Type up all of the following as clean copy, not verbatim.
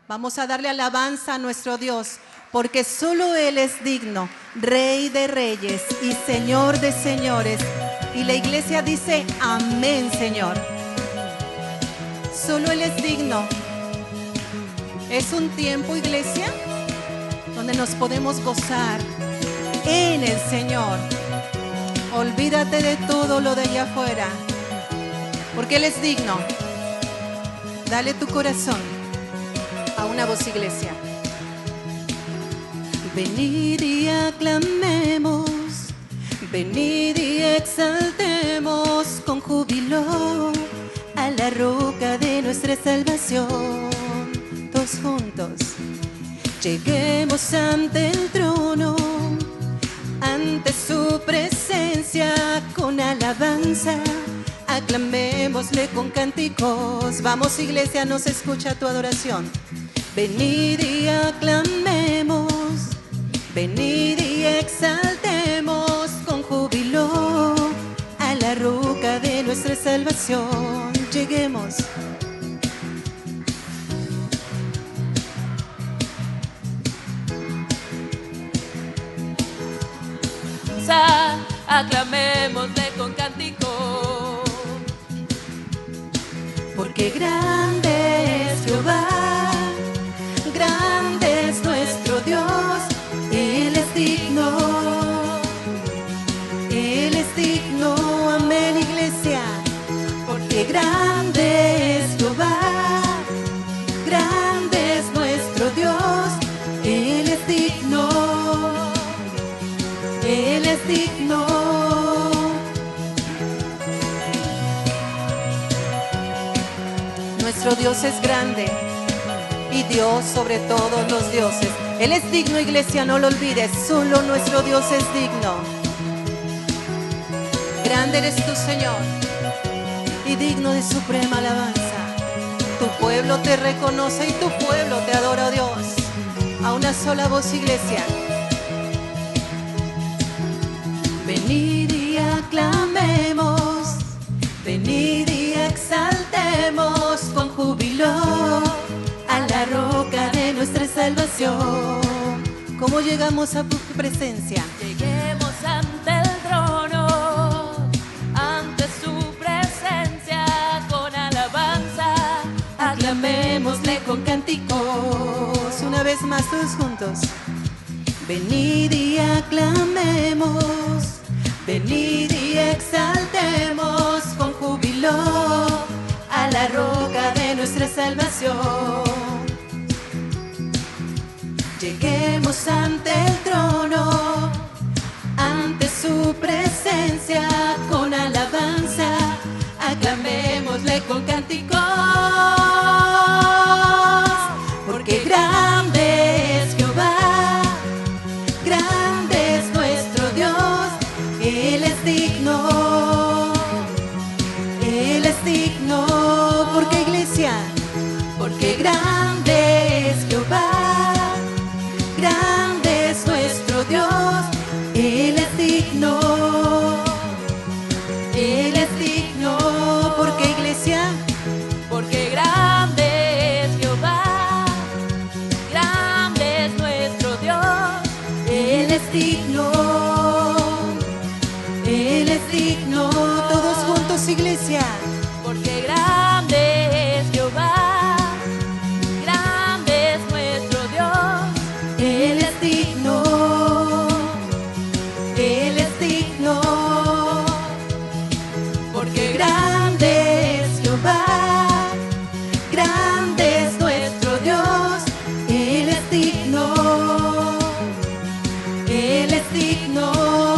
Vamos a darle alabanza a nuestro Dios, porque solo Él es digno, Rey de reyes y Señor de señores. Y la iglesia dice, amén, Señor. Solo Él es digno. Es un tiempo, iglesia, donde nos podemos gozar en el Señor. Olvídate de todo lo de allá afuera, porque Él es digno. Dale tu corazón a una voz, iglesia. Venid y aclamemos, venid y exaltemos con júbilo a la roca de nuestra salvación. Todos juntos, lleguemos ante el trono, ante su presencia con alabanza. Aclamémosle con cánticos. Vamos, iglesia, nos escucha tu adoración. Venid y aclamemos, venid y exaltemos con júbilo a la roca de nuestra salvación. Lleguemos. Aclamémosle con cántico, porque grande es Jehová, grande es nuestro Dios. Él es digno, Él es digno. Amén, iglesia. Porque grande es Jehová, grande es nuestro Dios. Él es digno, Él es digno. Nuestro Dios es grande y Dios sobre todos los dioses. Él es digno, iglesia, no lo olvides. Solo nuestro Dios es digno. Grande eres tú, Señor, y digno de suprema alabanza. Tu pueblo te reconoce y tu pueblo te adora, oh Dios. A una sola voz, iglesia. Venid y aclamemos, venid y exaltemos con júbilo a la roca de nuestra salvación. ¿Cómo llegamos a tu presencia? lleguemos ante el trono, ante su presencia con alabanza. Aclamémosle con cánticos. Una vez más, todos juntos. Venid y aclamemos, venid y exaltemos con júbilo a la roca de nuestra salvación. Lleguemos ante el trono, ante su presencia con alabanza. Aclamémosle con cánticos, porque grande es Jehová, grande es nuestro Dios. Él es digno, Él es digno. Porque, iglesia, porque grande es Jehová, grande es nuestro Dios. Él es digno, Él es digno. Porque, iglesia, Porque grande es Jehová, grande es nuestro Dios. Él es digno, Él es digno. Todos juntos, iglesia. Porque grande es Jehová, grande es nuestro Dios. Él es digno, Él es digno. Porque grande es Jehová, grande es nuestro Dios. Él es digno, Él es digno.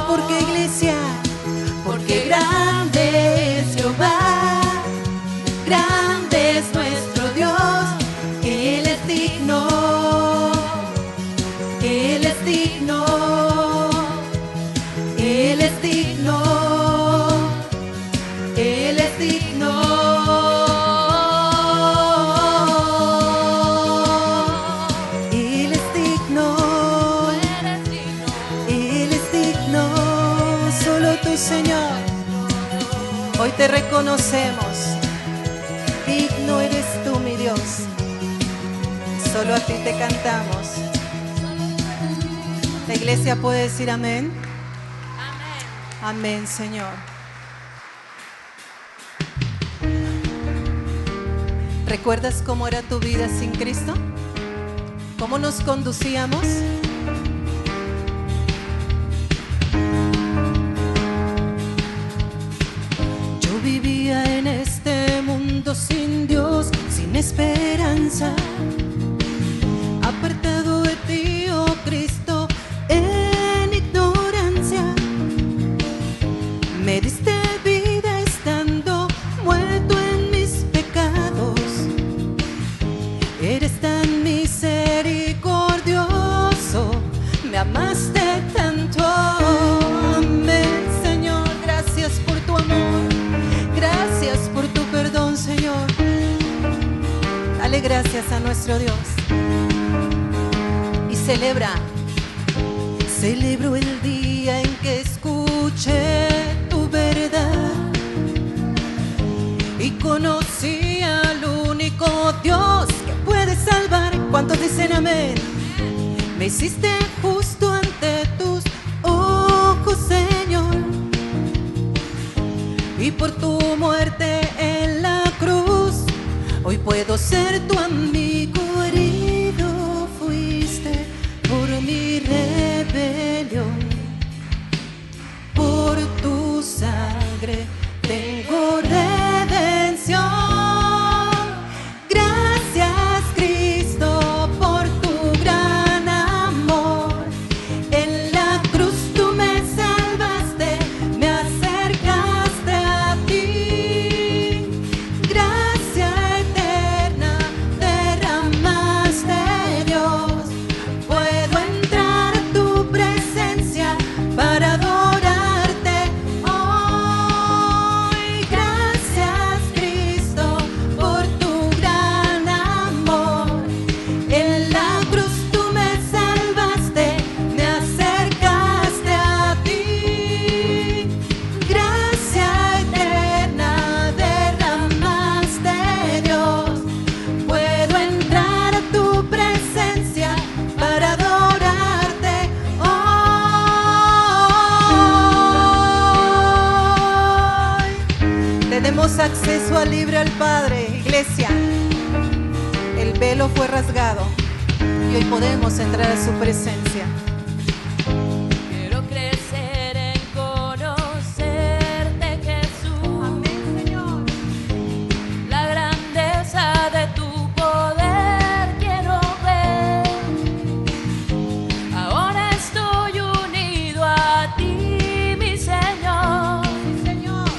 Porque, iglesia, porque grande es Jehová, grande es nuestro Dios. Él es digno, Él es digno, Él es digno, Él es digno. Él es digno, Eres digno, Él es digno. Solo tú, Señor, hoy te reconocemos. Digno eres tú, mi Dios. Solo a ti te cantamos. La iglesia puede decir amén. Amén, Señor. ¿Recuerdas cómo era tu vida sin Cristo? ¿Cómo nos conducíamos? Yo vivía en este mundo sin Dios, sin esperanza, apartado de ti, oh Cristo, en ignorancia. Me diste vida estando muerto en mis pecados. Eres tan misericordioso, me amaste tanto. Amén, Señor, gracias por tu amor, gracias por tu perdón, Señor. Dale gracias a nuestro Dios y celebro el día en que escuché tu verdad y conocí al único Dios que puede salvar. ¿Cuántos dicen amén? Me hiciste justo ante tus ojos, Señor, y por tu muerte en la cruz hoy puedo ser tu amigo. Herido fuiste por mi rebelión, por tu sangre tengo redención. Gracias, Cristo, por tu gran amor. En la cruz tú me salvaste, me acercaste a ti. Gracia eterna derramaste, Dios. Puedo entrar a tu presencia para adorarte hoy. Gracias, Cristo, por tu gran amor. En la cruz tú me salvaste, me acercaste a ti. Gracia eterna derramaste, Dios. Puedo entrar a tu presencia para adorarte hoy. Tenemos acceso al libre al Padre, iglesia. El velo fue rasgado y hoy podemos entrar a su presencia. Quiero crecer en conocerte, Jesús. Amén, Señor. La grandeza de tu poder quiero ver. Ahora estoy unido a ti, mi Señor. Sí, Señor.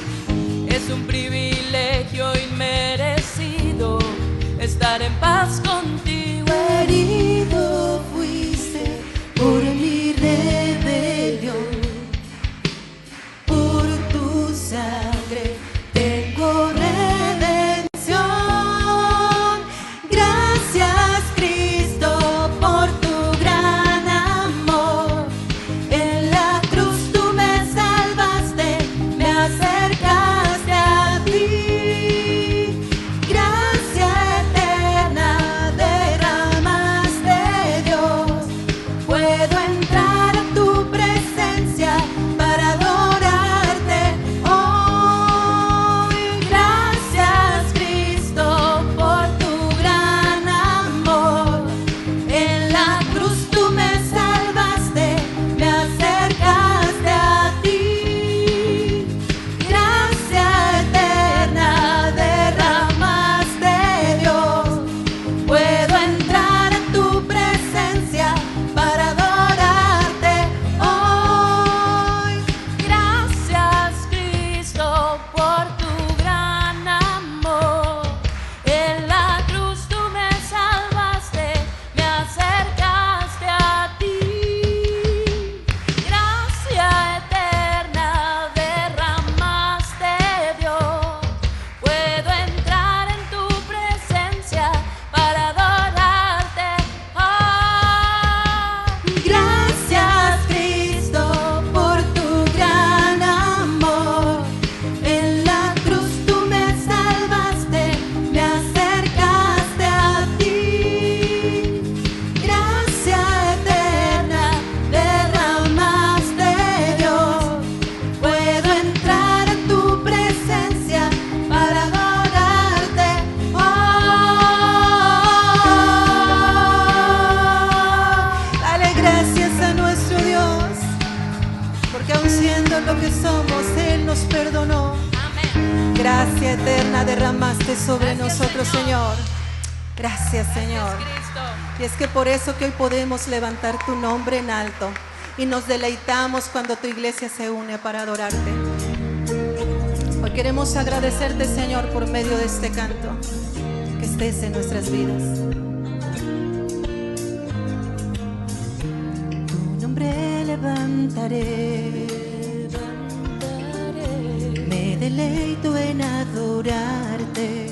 Es un privilegio inmerecido estar en paz contigo. Herido fuiste por eterna derramaste sobre nosotros, Señor. Gracias, Señor. Y es que por eso que hoy podemos levantar tu nombre en alto y nos deleitamos cuando tu iglesia se une para adorarte. Hoy queremos agradecerte, Señor, por medio de este canto, que estés en nuestras vidas. Tu nombre levantaré, me deleito en adorarte.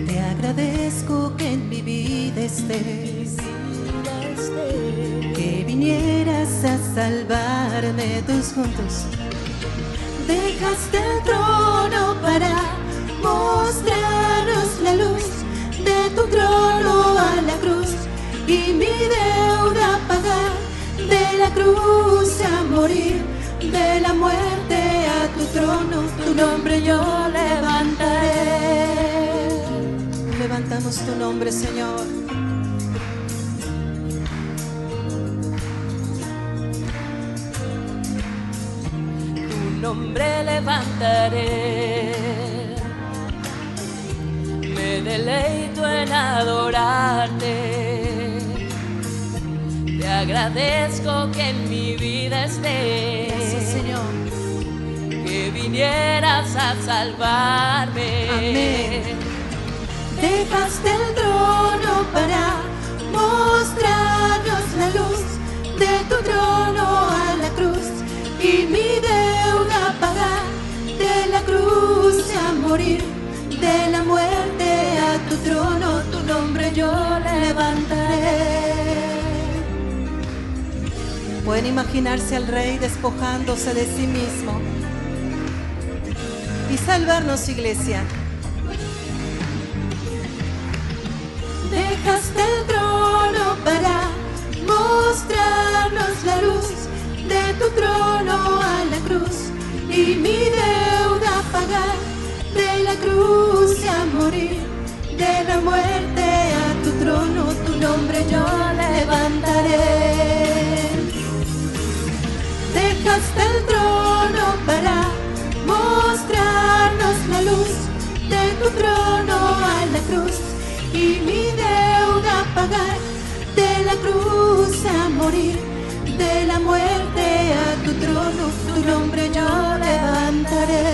Te agradezco que en mi vida estés, que vinieras a salvarme. Tus juntos dejaste el trono para mostrarnos la luz de tu trono a la cruz, y mi deuda pagar, de la cruz a morir, de la muerte a tu trono. Tu nombre yo levantaré. Levantamos tu nombre, Señor. Tu nombre levantaré, me deleito en adorarte. Te agradezco que en mi vida estés. Gracias, Señor. Que vinieras a salvarme. Amén. Dejaste el trono para mostrarnos la luz de tu trono a la cruz, y mi deuda pagar, de la cruz a morir, de la muerte a tu trono. Tu nombre yo levantaré. Pueden imaginarse al Rey despojándose de sí mismo y salvarnos, iglesia. Dejaste el trono para mostrarnos la luz de tu trono a la cruz, y mi deuda pagar, de la cruz a morir, de la muerte a tu trono. Tu nombre yo levantaré. Dejaste el trono para mostrarnos la luz de tu trono a la cruz, y mi deuda pagar, de la cruz a morir, de la muerte a tu trono. Tu nombre yo levantaré.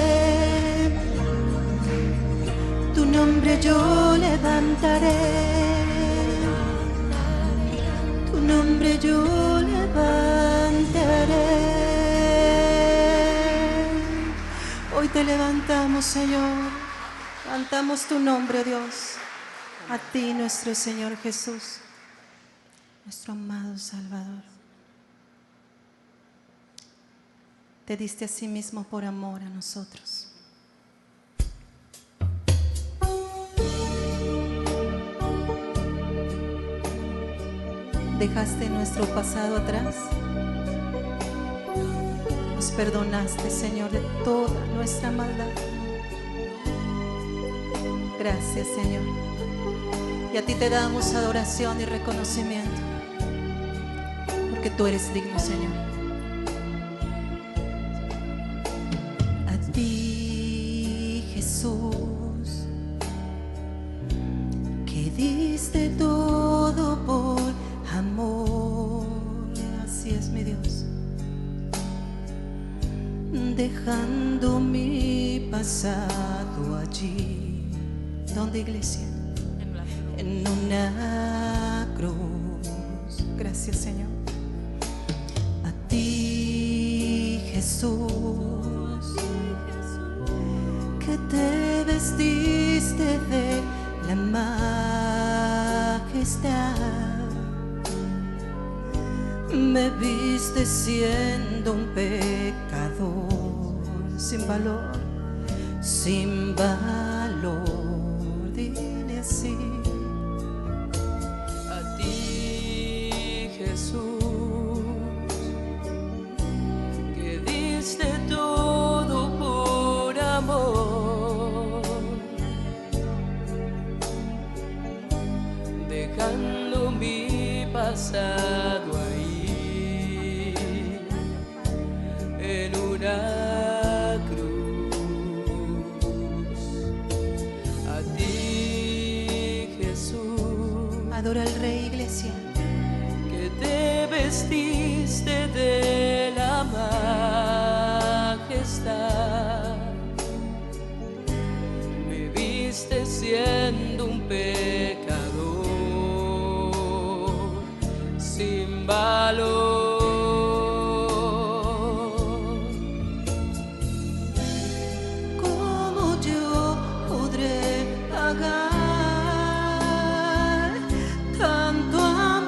Tu nombre yo levantaré. Tu nombre yo levantaré. Hoy te levantamos, Señor. Levantamos tu nombre, Dios. A ti, nuestro Señor Jesús, nuestro amado Salvador. Te diste a sí mismo por amor a nosotros. Dejaste nuestro pasado atrás. Nos perdonaste, Señor, de toda nuestra maldad. Gracias, Señor. Y a ti te damos adoración y reconocimiento, porque tú eres digno, Señor. A ti, Jesús, que diste todo por amor. Así es, mi Dios. Dejando mi pasado allí. ¿Dónde, iglesia? En una cruz. Gracias, Señor. A ti, Jesús, que te vestiste de la majestad, me viste siendo un pecador, sin valor, sin valor. Dile así. Jesús, que diste todo por amor, dejando mi pasado ahí en una cruz. Adora al Rey, iglesia. Que te vestiste de la majestad, me viste siendo un pecador sin valor. ¿Cómo yo podré pagar tanto amor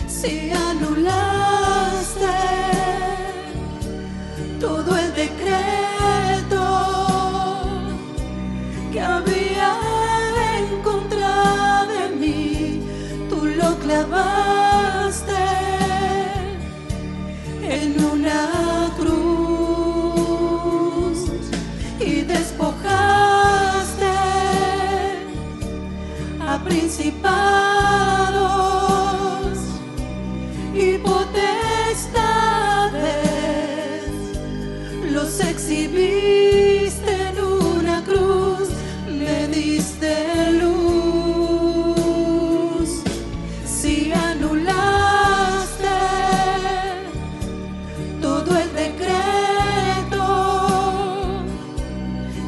si anulaste todo el decreto que había en contra de mí? Tú lo clavaste en una cruz y despojaste a principados y potestades, los exhibiste en una cruz, me diste luz. Si anulaste todo el decreto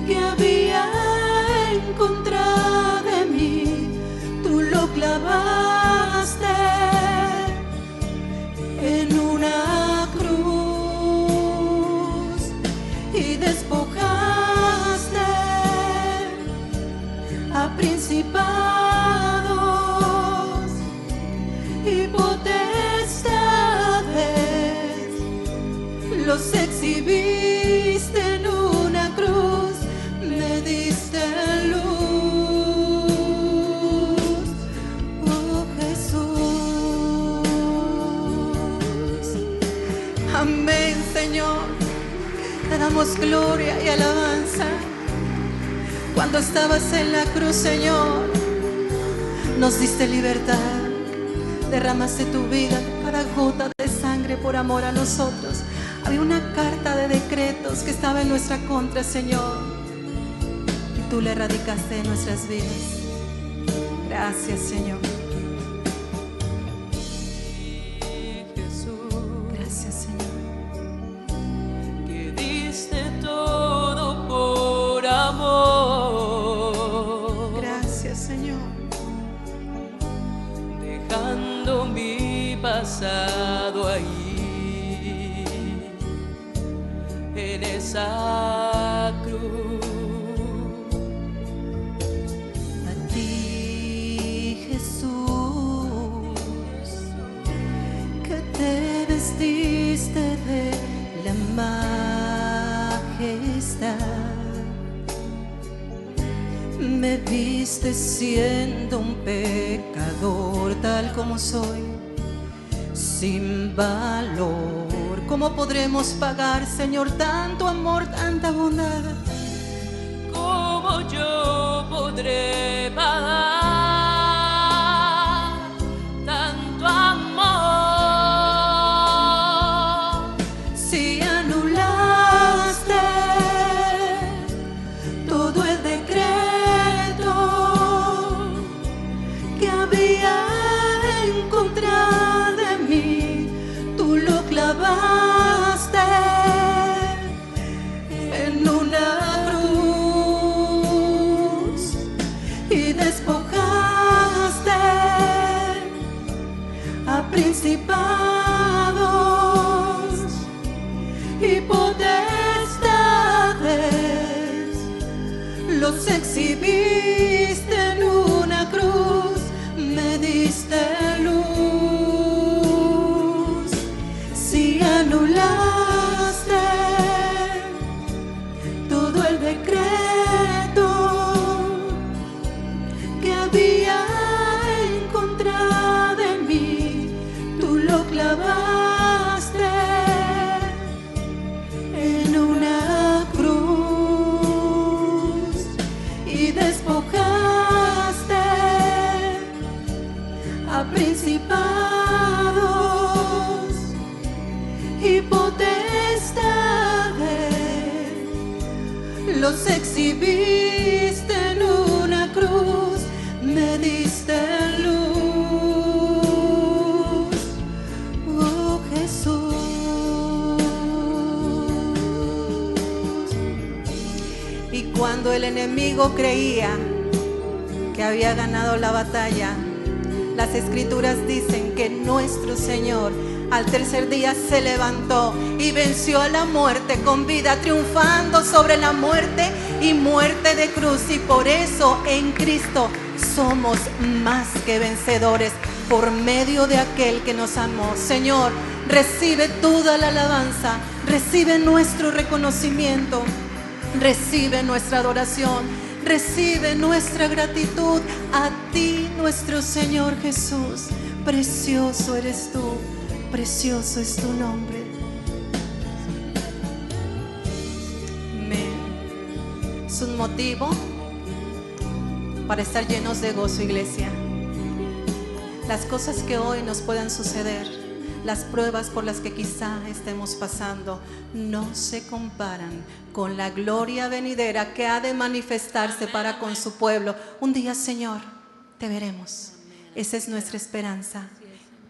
que había en contra de mí, tú lo clavaste en una cruz y despojaste a principados y potestades, los exhibiste en una cruz, me diste luz. Oh Jesús, amén, Señor. Te damos gloria y alabanza. Cuando estabas en la cruz, Señor, nos diste libertad. Derramaste tu vida, cada gota de sangre por amor a nosotros. Había una carta de decretos que estaba en nuestra contra, Señor, y tú la erradicaste de nuestras vidas. Gracias, Señor. Gracias, Señor. Que diste todo por amor. Gracias, Señor. Dejando mi pasado ahí en esa cruz. A ti, Jesús, que te vestiste de la majestad, me viste siendo un pecador tal como soy, sin valor. ¿Cómo podremos pagar, Señor, tanto amor, tanta bondad? ¿Cómo yo podré pagar tanto amor? Si anulaste todo el decreto que había en contra de mí, tú lo clavaste en una cruz y despojaste a principados y potestades, los exhibiste en una cruz, me diste luz. Si anulaste todo el decreto que había en contra de mí, tú lo clavaste en una cruz y despojaste a principados y potestades, los exhibiste en una cruz, enemigo creía que había ganado la batalla, las escrituras dicen que nuestro Señor al tercer día se levantó y venció a la muerte con vida, triunfando sobre la muerte y muerte de cruz. Y por eso en Cristo somos más que vencedores por medio de aquel que nos amó. Señor, recibe toda la alabanza, recibe nuestro reconocimiento, recibe nuestra adoración, recibe nuestra gratitud a ti, nuestro Señor Jesús. Precioso eres tú, precioso es tu nombre. Amén. Es un motivo para estar llenos de gozo, iglesia. Las cosas que hoy nos puedan suceder, las pruebas por las que quizá estemos pasando, no se comparan con la gloria venidera que ha de manifestarse para con su pueblo. Un día, Señor, te veremos. Esa es nuestra esperanza.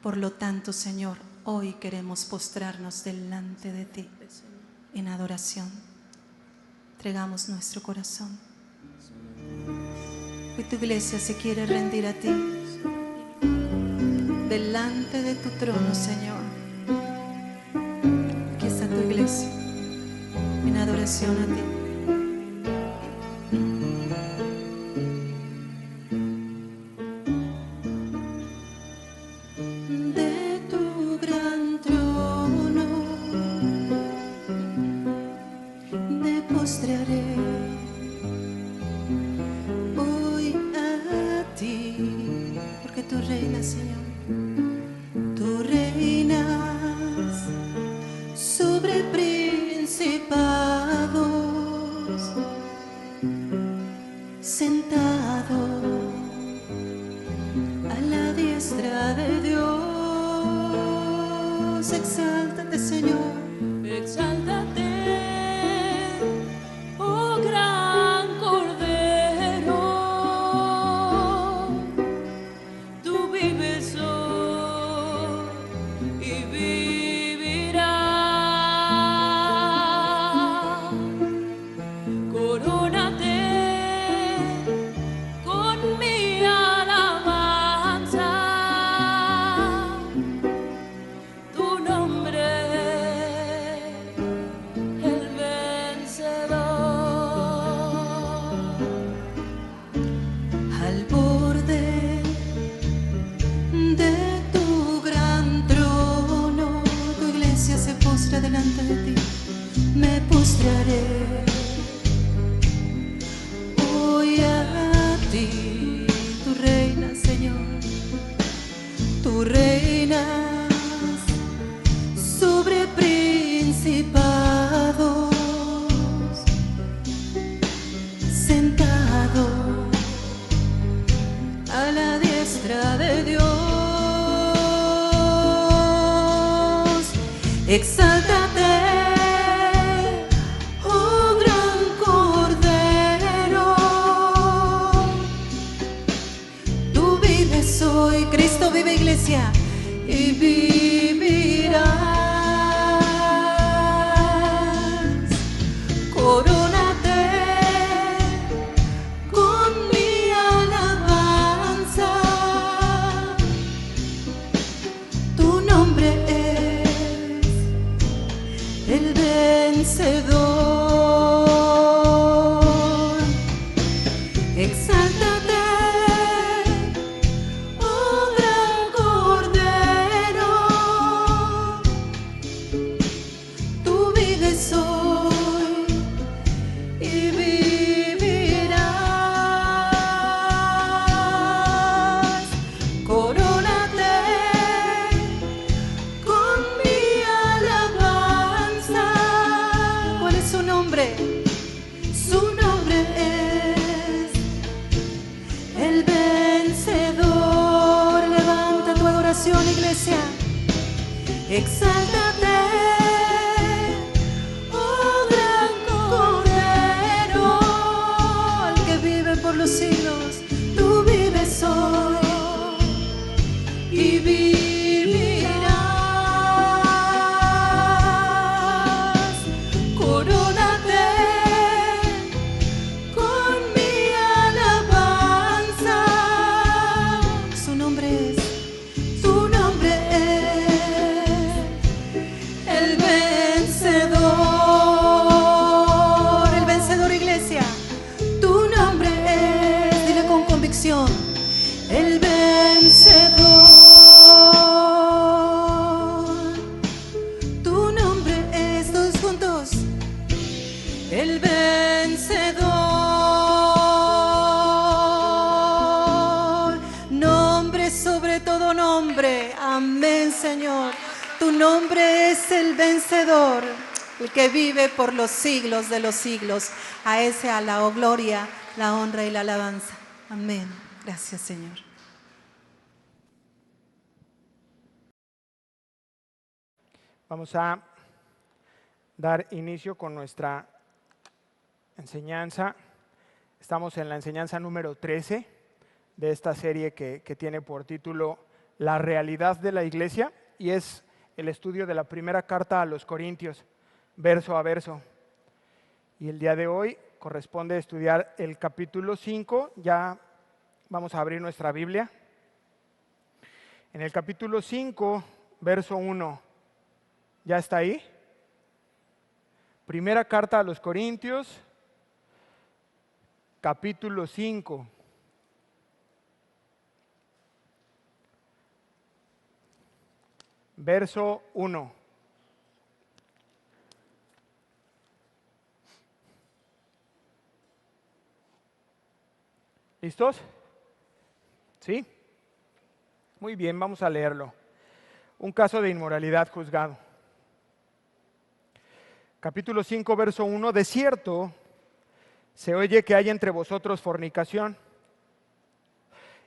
Por lo tanto, Señor, hoy queremos postrarnos delante de ti en adoración. Entregamos nuestro corazón. Hoy tu iglesia se quiere rendir a ti, delante de tu trono, Señor. Aquí está tu iglesia en adoración a ti. De tu gran trono me postraré hoy a ti, porque tú reinas, Señor. Tú reinas sobre principados, sentado a la diestra de Dios. Exáltate, Señor. Exáltate, oh gran Cordero, tú vives hoy y vivirás. Corónate con mi alabanza, tu nombre el vencedor. Al borde de tu gran trono, tu iglesia se postra delante de ti. Me postraré hoy a ti. Tú reinas, Señor. Tú reinas sobre principados, sentado a la diestra de Dios. Exáltate, oh gran Cordero, tú vives hoy. Cristo vive, iglesia, y vivirás. Corónate con mi alabanza, tu nombre es el vencedor. Exáltate, oh gran Cordero, tú vives hoy y vivirás. Corónate con mi alabanza. ¿Cuál es su nombre? Su nombre es el vencedor. Levanta tu adoración, iglesia. Exáltate, oh gran Cordero, al que vive por los siglos. Tú vives hoy y vivirás. Corónate con canción. El vencedor. Tu nombre es, todos juntos. El vencedor. Nombre sobre todo nombre. Amén, Señor. Tu nombre es el vencedor, el que vive por los siglos de los siglos. A ese a la gloria, la honra y la alabanza. Amén. Gracias, Señor. Vamos a dar inicio con nuestra enseñanza. Estamos en la enseñanza número 13 de esta serie que tiene por título La realidad de la iglesia, y es el estudio de la primera carta a los Corintios, verso a verso. Y el día de hoy corresponde estudiar el capítulo 5. Ya vamos a abrir nuestra Biblia. En el capítulo 5, verso 1. ¿Ya está ahí? Primera carta a los Corintios, capítulo 5. Verso 1. ¿Listos? ¿Sí? Muy bien, vamos a leerlo. Un caso de inmoralidad juzgado. Capítulo 5, verso 1. De cierto, se oye que hay entre vosotros fornicación.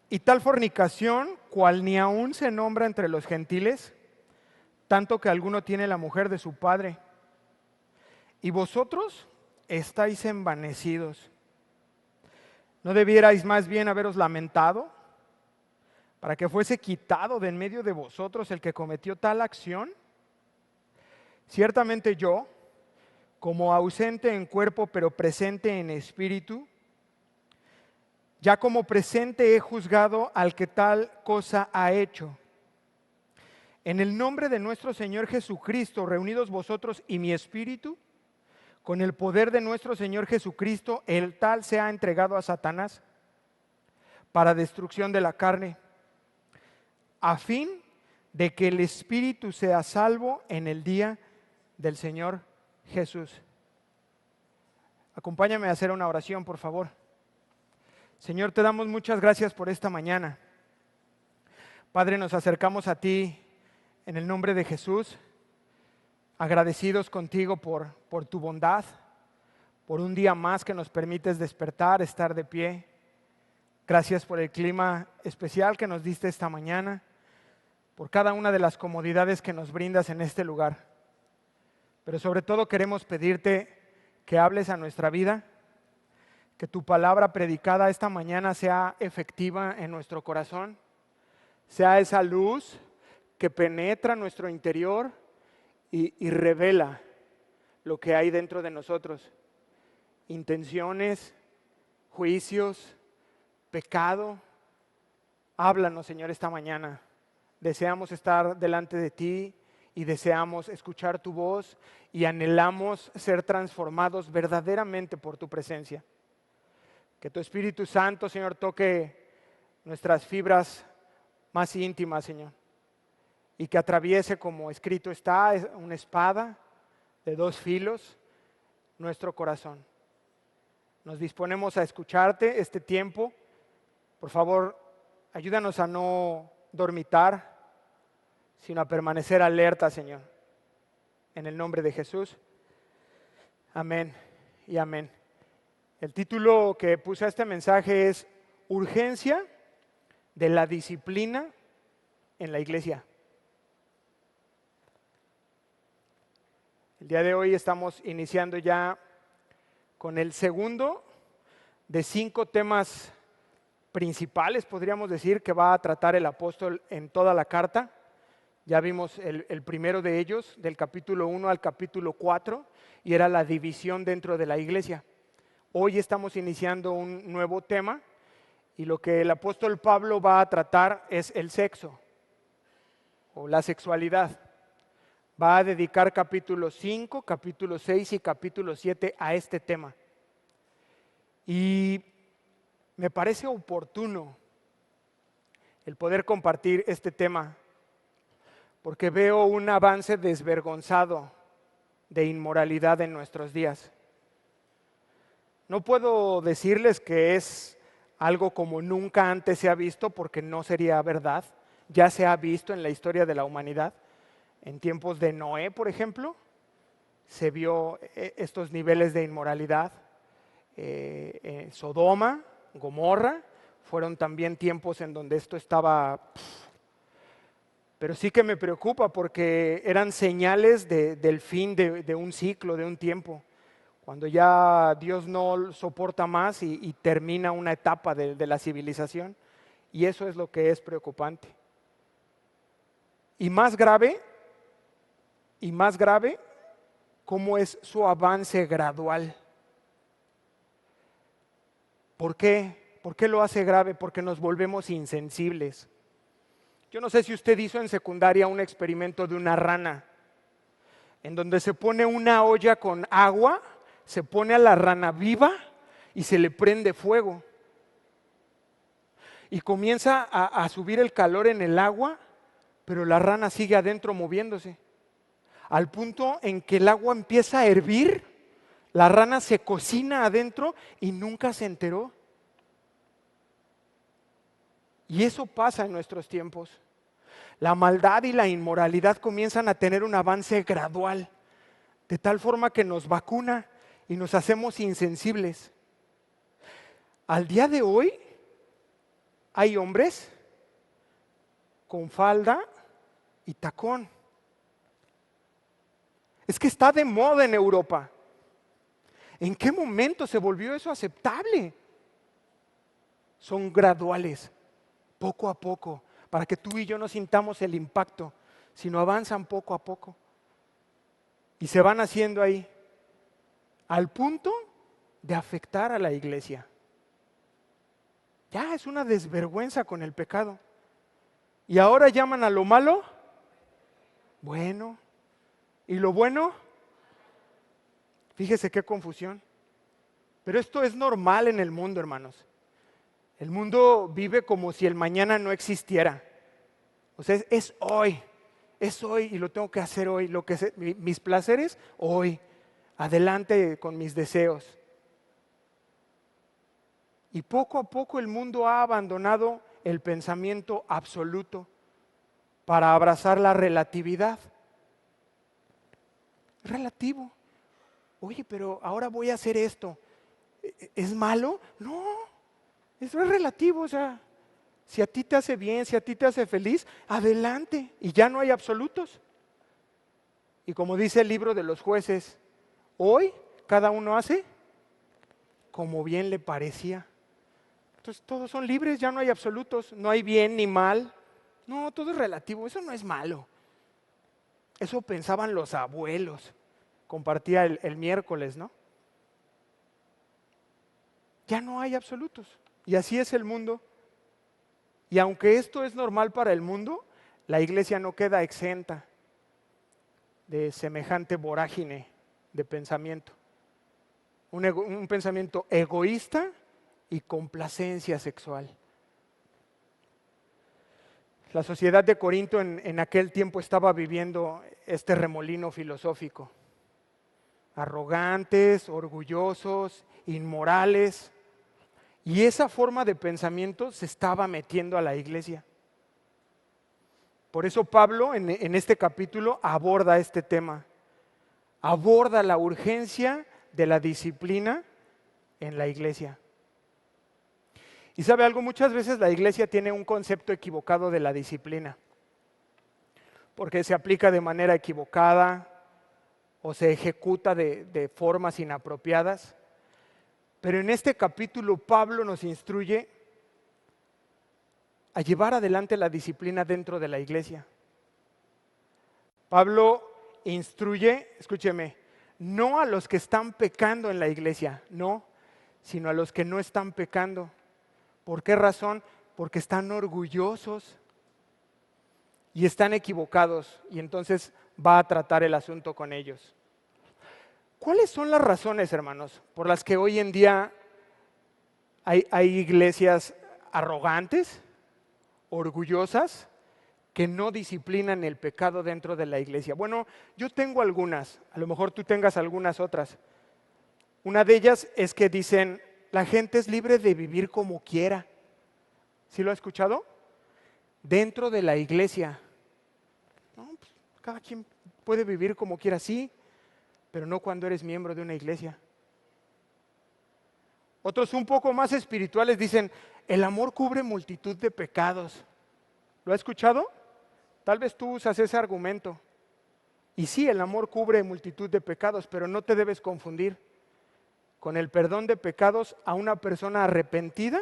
Y tal fornicación, cual ni aún se nombra entre los gentiles, tanto que alguno tiene la mujer de su padre. Y vosotros estáis envanecidos. ¿No debierais más bien haberos lamentado para que fuese quitado de en medio de vosotros el que cometió tal acción? Ciertamente yo, como ausente en cuerpo pero presente en espíritu, ya como presente he juzgado al que tal cosa ha hecho. En el nombre de nuestro Señor Jesucristo, reunidos vosotros y mi espíritu, con el poder de nuestro Señor Jesucristo, el tal se ha entregado a Satanás para destrucción de la carne, a fin de que el espíritu sea salvo en el día del Señor Jesús. Acompáñame a hacer una oración, por favor. Señor, te damos muchas gracias por esta mañana. Padre, nos acercamos a ti en el nombre de Jesús, agradecidos contigo por tu bondad, por un día más que nos permites despertar, estar de pie. Gracias por el clima especial que nos diste esta mañana, por cada una de las comodidades que nos brindas en este lugar. Pero sobre todo queremos pedirte que hables a nuestra vida, que tu palabra predicada esta mañana sea efectiva en nuestro corazón, sea esa luz que penetra nuestro interior y revela lo que hay dentro de nosotros. Intenciones, juicios, pecado. Háblanos, Señor, esta mañana. Deseamos estar delante de ti y deseamos escuchar tu voz y anhelamos ser transformados verdaderamente por tu presencia. Que tu Espíritu Santo, Señor, toque nuestras fibras más íntimas, Señor, y que atraviese, como escrito está, una espada de 2 filos, nuestro corazón. Nos disponemos a escucharte este tiempo. Por favor, ayúdanos a no dormitar, sino a permanecer alerta, Señor. En el nombre de Jesús. Amén y amén. El título que puse a este mensaje es Urgencia de la disciplina en la iglesia. El día de hoy estamos iniciando ya con el segundo de 5 temas principales, podríamos decir, que va a tratar el apóstol en toda la carta. Ya vimos el primero de ellos, del capítulo 1 al capítulo 4, y era la división dentro de la iglesia. Hoy estamos iniciando un nuevo tema, y lo que el apóstol Pablo va a tratar es el sexo, o la sexualidad. Va a dedicar capítulo 5, capítulo 6 y capítulo 7 a este tema. Y me parece oportuno el poder compartir este tema, porque veo un avance desvergonzado de inmoralidad en nuestros días. No puedo decirles que es algo como nunca antes se ha visto, porque no sería verdad. Ya se ha visto en la historia de la humanidad. En tiempos de Noé, por ejemplo, se vio estos niveles de inmoralidad. Sodoma, Gomorra, fueron también tiempos en donde esto estaba. Pero sí que me preocupa porque eran señales del fin de un ciclo, de un tiempo. Cuando ya Dios no soporta más y termina una etapa de la civilización. Y eso es lo que es preocupante. Y más grave, cómo es su avance gradual. ¿Por qué? ¿Por qué lo hace grave? Porque nos volvemos insensibles. Yo no sé si usted hizo en secundaria un experimento de una rana, en donde se pone una olla con agua, se pone a la rana viva y se le prende fuego. Y comienza a subir el calor en el agua, pero la rana sigue adentro moviéndose. Al punto en que el agua empieza a hervir, la rana se cocina adentro y nunca se enteró. Y eso pasa en nuestros tiempos. La maldad y la inmoralidad comienzan a tener un avance gradual, de tal forma que nos vacuna y nos hacemos insensibles. Al día de hoy hay hombres con falda y tacón. Es que está de moda en Europa. ¿En qué momento se volvió eso aceptable? Son graduales, poco a poco, para que tú y yo no sintamos el impacto, sino avanzan poco a poco. Y se van haciendo ahí, al punto de afectar a la iglesia. Ya es una desvergüenza con el pecado. Y ahora llaman a lo malo bueno. ¿Y lo bueno? Fíjese qué confusión. Pero esto es normal en el mundo, hermanos. El mundo vive como si el mañana no existiera. O sea, es hoy y lo tengo que hacer hoy. Mis placeres, hoy. Adelante con mis deseos. Y poco a poco el mundo ha abandonado el pensamiento absoluto para abrazar la relatividad. Es relativo. Oye, pero ahora voy a hacer esto. ¿Es malo? No, eso es relativo. O sea, si a ti te hace bien, si a ti te hace feliz, adelante. Y ya no hay absolutos. Y como dice el libro de los jueces, hoy cada uno hace como bien le parecía. Entonces todos son libres, ya no hay absolutos, no hay bien ni mal. No, todo es relativo, eso no es malo. Eso pensaban los abuelos. Compartía el miércoles, ¿no? Ya no hay absolutos. Y así es el mundo. Y aunque esto es normal para el mundo, la iglesia no queda exenta de semejante vorágine de pensamiento. Un pensamiento egoísta y complacencia sexual. La sociedad de Corinto en aquel tiempo estaba viviendo este remolino filosófico. Arrogantes, orgullosos, inmorales. Y esa forma de pensamiento se estaba metiendo a la iglesia. Por eso Pablo en este capítulo aborda este tema. Aborda la urgencia de la disciplina en la iglesia. Y sabe algo, muchas veces la iglesia tiene un concepto equivocado de la disciplina, porque se aplica de manera equivocada o se ejecuta de formas inapropiadas. Pero en este capítulo Pablo nos instruye a llevar adelante la disciplina dentro de la iglesia. Pablo instruye, escúcheme, no a los que están pecando en la iglesia, no, sino a los que no están pecando. ¿Por qué razón? Porque están orgullosos y están equivocados, y entonces va a tratar el asunto con ellos. ¿Cuáles son las razones, hermanos, por las que hoy en día Hay iglesias arrogantes, orgullosas, que no disciplinan el pecado dentro de la iglesia. Bueno, yo tengo algunas, a lo mejor tú tengas algunas otras. Una de ellas es que dicen, la gente es libre de vivir como quiera. ¿Sí lo ha escuchado? Dentro de la iglesia. No, pues, cada quien puede vivir como quiera, sí, pero no cuando eres miembro de una iglesia. Otros un poco más espirituales dicen, el amor cubre multitud de pecados. ¿Lo ha escuchado? Tal vez tú usas ese argumento. Y sí, el amor cubre multitud de pecados, pero no te debes confundir con el perdón de pecados a una persona arrepentida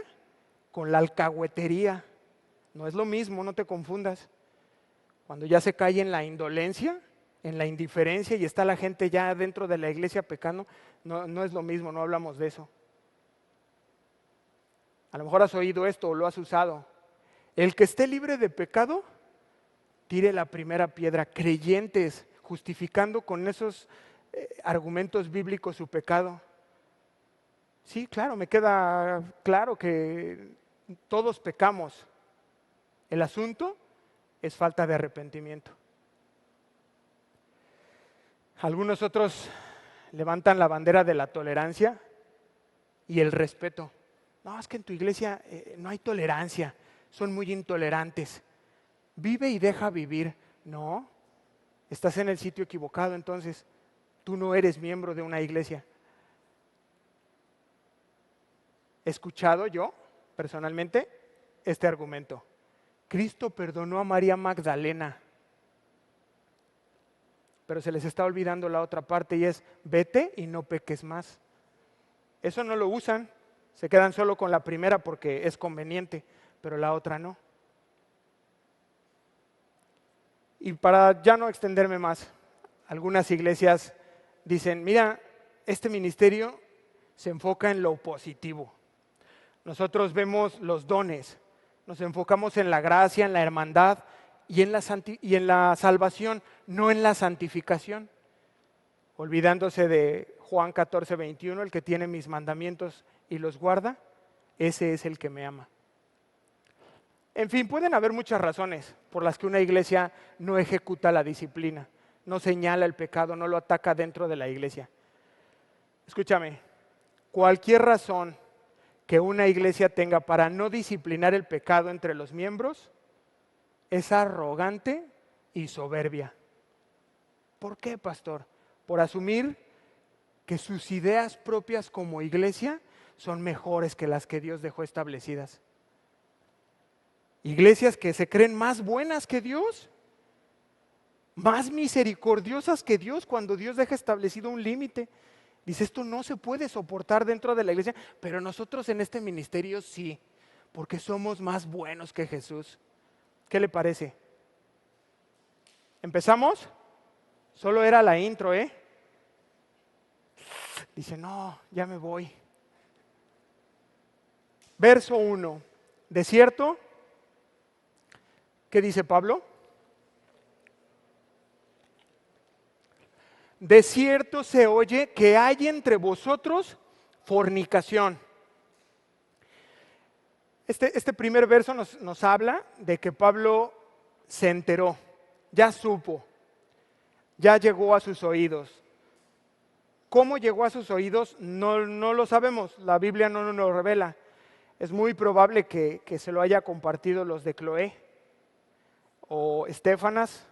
con la alcahuetería. No es lo mismo, no te confundas. Cuando ya se cae en la indolencia, en la indiferencia y está la gente ya dentro de la iglesia pecando, no es lo mismo, no hablamos de eso. A lo mejor has oído esto o lo has usado. El que esté libre de pecado, tire la primera piedra. Creyentes, justificando con esos argumentos bíblicos su pecado. Sí, claro, me queda claro que todos pecamos. El asunto es falta de arrepentimiento. Algunos otros levantan la bandera de la tolerancia y el respeto. No, es que en tu iglesia no hay tolerancia, son muy intolerantes. Vive y deja vivir. No, estás en el sitio equivocado, entonces tú no eres miembro de una iglesia. He escuchado yo, personalmente, este argumento. Cristo perdonó a María Magdalena, pero se les está olvidando la otra parte y es, vete y no peques más. Eso no lo usan, se quedan solo con la primera porque es conveniente, pero la otra no. Y para ya no extenderme más, algunas iglesias dicen, mira, este ministerio se enfoca en lo positivo. Nosotros vemos los dones, nos enfocamos en la gracia, en la hermandad y en la salvación, no en la santificación. Olvidándose de Juan 14:21, el que tiene mis mandamientos y los guarda, ese es el que me ama. En fin, pueden haber muchas razones por las que una iglesia no ejecuta la disciplina, no señala el pecado, no lo ataca dentro de la iglesia. Escúchame, cualquier razón que una iglesia tenga para no disciplinar el pecado entre los miembros es arrogante y soberbia. ¿Por qué, pastor? Por asumir que sus ideas propias como iglesia son mejores que las que Dios dejó establecidas. Iglesias que se creen más buenas que Dios, más misericordiosas que Dios cuando Dios deja establecido un límite. Dice, esto no se puede soportar dentro de la iglesia, pero nosotros en este ministerio sí, porque somos más buenos que Jesús. ¿Qué le parece? ¿Empezamos? Solo era la intro, ¿eh? Dice, no, ya me voy. Verso 1. ¿De cierto? ¿Qué dice Pablo? De cierto se oye que hay entre vosotros fornicación. Este primer verso nos habla de que Pablo se enteró, ya supo, ya llegó a sus oídos. ¿Cómo llegó a sus oídos? No lo sabemos, la Biblia no nos lo revela. Es muy probable que se lo haya compartido los de Cloé o Estefanas,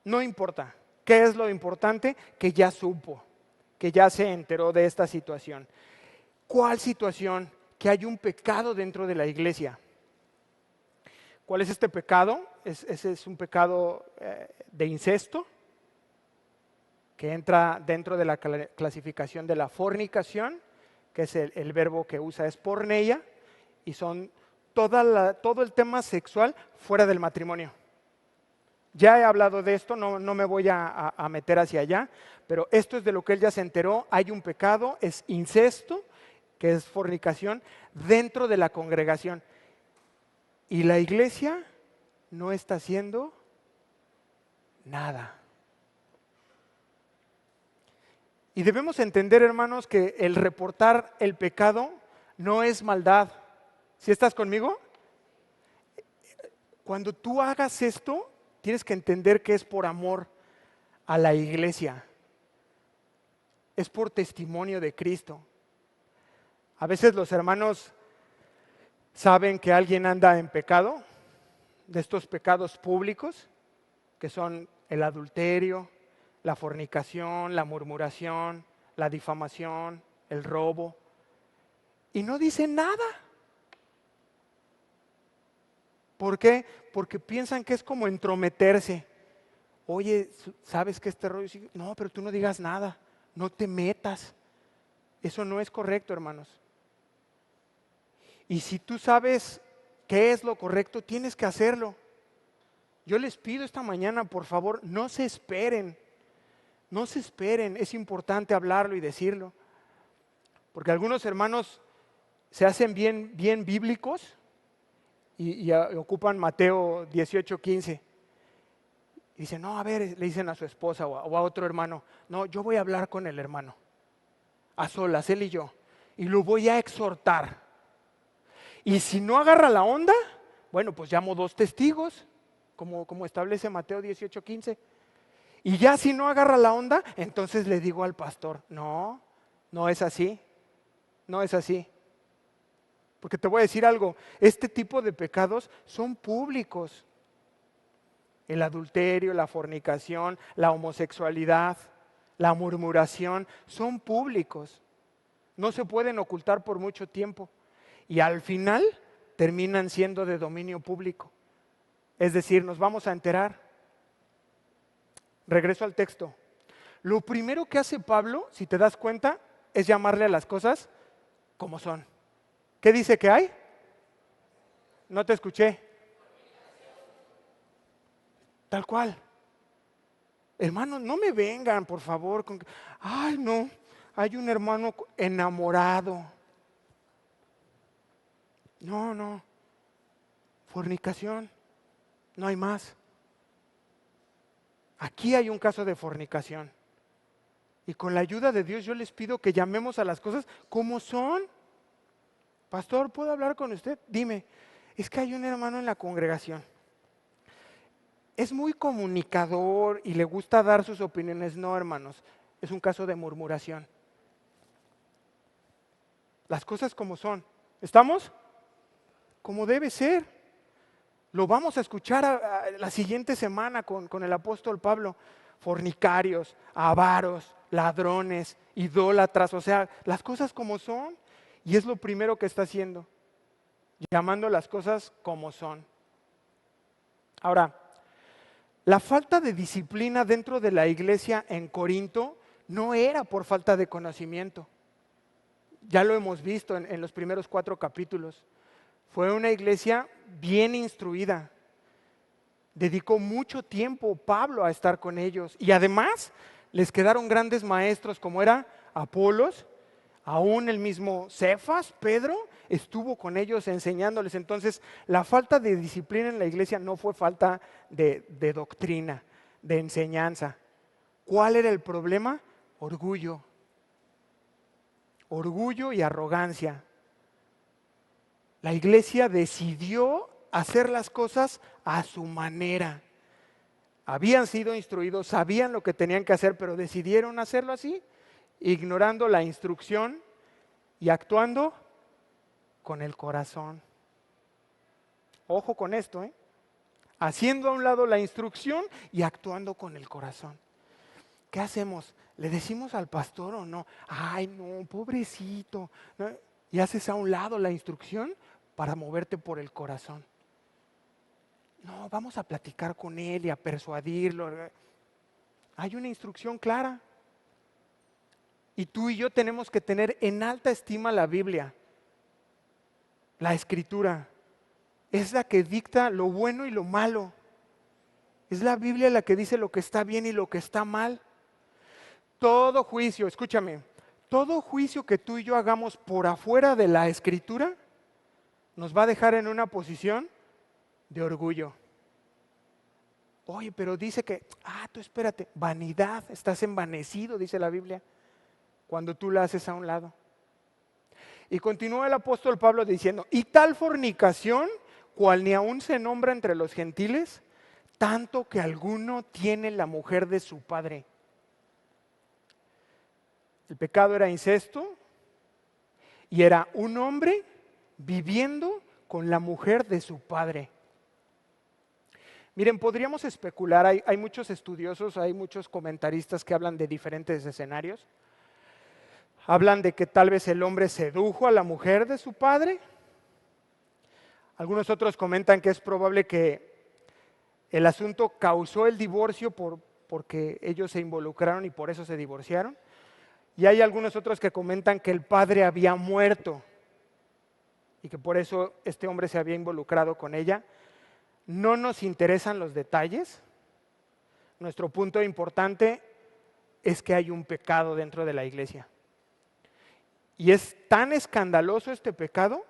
no importa. ¿Qué es lo importante? Que ya supo, que ya se enteró de esta situación. ¿Cuál situación? Que hay un pecado dentro de la iglesia. ¿Cuál es este pecado? Ese es un pecado de incesto, que entra dentro de la clasificación de la fornicación, que es el verbo que usa es porneia, y son todo el tema sexual fuera del matrimonio. Ya he hablado de esto, no me voy a meter hacia allá, pero esto es de lo que él ya se enteró. Hay un pecado, es incesto, que es fornicación, dentro de la congregación. Y la iglesia no está haciendo nada. Y debemos entender, hermanos, que el reportar el pecado no es maldad. ¿Sí estás conmigo? Cuando tú hagas esto, tienes que entender que es por amor a la iglesia. Es por testimonio de Cristo. A veces los hermanos saben que alguien anda en pecado, de estos pecados públicos, que son el adulterio, la fornicación, la murmuración, la difamación, el robo, y no dicen nada. ¿Por qué? Porque piensan que es como entrometerse. Oye, ¿sabes que este rollo sigue? No, pero tú no digas nada, no te metas. Eso no es correcto, hermanos. Y si tú sabes qué es lo correcto, tienes que hacerlo. Yo les pido esta mañana, por favor, no se esperen. No se esperen, es importante hablarlo y decirlo. Porque algunos hermanos se hacen bien bíblicos y ocupan Mateo 18:15. Y dicen, no, a ver, le dicen a su esposa o a otro hermano, no, yo voy a hablar con el hermano, a solas, él y yo, y lo voy a exhortar. Y si no agarra la onda, bueno, pues llamo 2 testigos, como establece Mateo 18:15. Y ya si no agarra la onda, entonces le digo al pastor, no, no es así, no es así. Porque te voy a decir algo, este tipo de pecados son públicos. El adulterio, la fornicación, la homosexualidad, la murmuración, son públicos. No se pueden ocultar por mucho tiempo. Y al final terminan siendo de dominio público. Es decir, nos vamos a enterar. Regreso al texto. Lo primero que hace Pablo, si te das cuenta, es llamarle a las cosas como son. ¿Qué dice que hay? No te escuché. Tal cual. Hermanos, no me vengan, por favor, con que, ay, no, hay un hermano enamorado. No, fornicación, no hay más. Aquí hay un caso de fornicación. Y con la ayuda de Dios yo les pido que llamemos a las cosas como son. Pastor, ¿puedo hablar con usted? Dime, es que hay un hermano en la congregación. Es muy comunicador y le gusta dar sus opiniones. No, hermanos, es un caso de murmuración. Las cosas como son. ¿Estamos? Como debe ser. Lo vamos a escuchar la siguiente semana con el apóstol Pablo. Fornicarios, avaros, ladrones, idólatras, o sea, las cosas como son. Y es lo primero que está haciendo, llamando las cosas como son. Ahora, la falta de disciplina dentro de la iglesia en Corinto no era por falta de conocimiento. Ya lo hemos visto en los primeros 4 capítulos. Fue una iglesia bien instruida. Dedicó mucho tiempo Pablo a estar con ellos. Y además les quedaron grandes maestros como era Apolos, aún el mismo Cefas, Pedro, estuvo con ellos enseñándoles. Entonces, la falta de disciplina en la iglesia no fue falta de doctrina, de enseñanza. ¿Cuál era el problema? Orgullo. Orgullo y arrogancia. La iglesia decidió hacer las cosas a su manera. Habían sido instruidos, sabían lo que tenían que hacer, pero decidieron hacerlo así, ignorando la instrucción y actuando con el corazón. Ojo con esto, haciendo a un lado la instrucción y actuando con el corazón. ¿Qué hacemos? ¿Le decimos al pastor o no? Ay, no, pobrecito. ¿No? Y haces a un lado la instrucción para moverte por el corazón. No, vamos a platicar con él y a persuadirlo. Hay una instrucción clara. Y tú y yo tenemos que tener en alta estima la Biblia, la Escritura. Es la que dicta lo bueno y lo malo. Es la Biblia la que dice lo que está bien y lo que está mal. Todo juicio, escúchame, todo juicio que tú y yo hagamos por afuera de la Escritura nos va a dejar en una posición de orgullo. Oye, pero dice que, tú espérate, vanidad, estás envanecido, dice la Biblia, cuando tú la haces a un lado. Y continúa el apóstol Pablo diciendo, y tal fornicación, cual ni aún se nombra entre los gentiles, tanto que alguno tiene la mujer de su padre. El pecado era incesto y era un hombre viviendo con la mujer de su padre. Miren, podríamos especular, hay muchos estudiosos, hay muchos comentaristas que hablan de diferentes escenarios. Hablan de que tal vez el hombre sedujo a la mujer de su padre. Algunos otros comentan que es probable que el asunto causó el divorcio porque ellos se involucraron y por eso se divorciaron. Y hay algunos otros que comentan que el padre había muerto y que por eso este hombre se había involucrado con ella. No nos interesan los detalles. Nuestro punto importante es que hay un pecado dentro de la iglesia. Y es tan escandaloso este pecado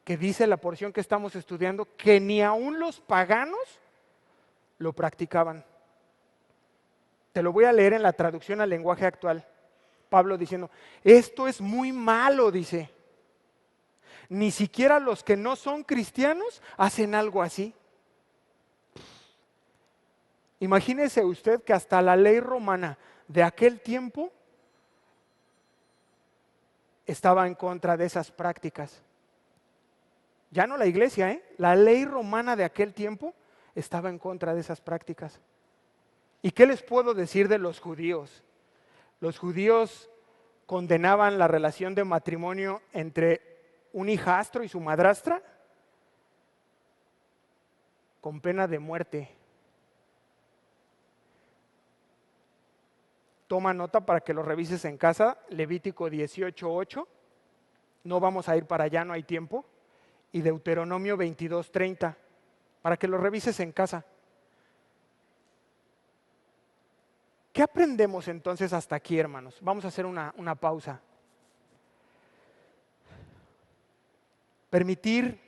que dice la porción que estamos estudiando que ni aún los paganos lo practicaban. Te lo voy a leer en la traducción al lenguaje actual. Pablo diciendo, esto es muy malo, dice. Ni siquiera los que no son cristianos hacen algo así. Imagínese usted que hasta la ley romana de aquel tiempo estaba en contra de esas prácticas. Ya no la iglesia, la ley romana de aquel tiempo estaba en contra de esas prácticas. ¿Y qué les puedo decir de los judíos? Los judíos condenaban la relación de matrimonio entre un hijastro y su madrastra con pena de muerte. Toma nota para que lo revises en casa, Levítico 18:8, no vamos a ir para allá, no hay tiempo, y Deuteronomio 22:30, para que lo revises en casa. ¿Qué aprendemos entonces hasta aquí, hermanos? Vamos a hacer una pausa. Permitir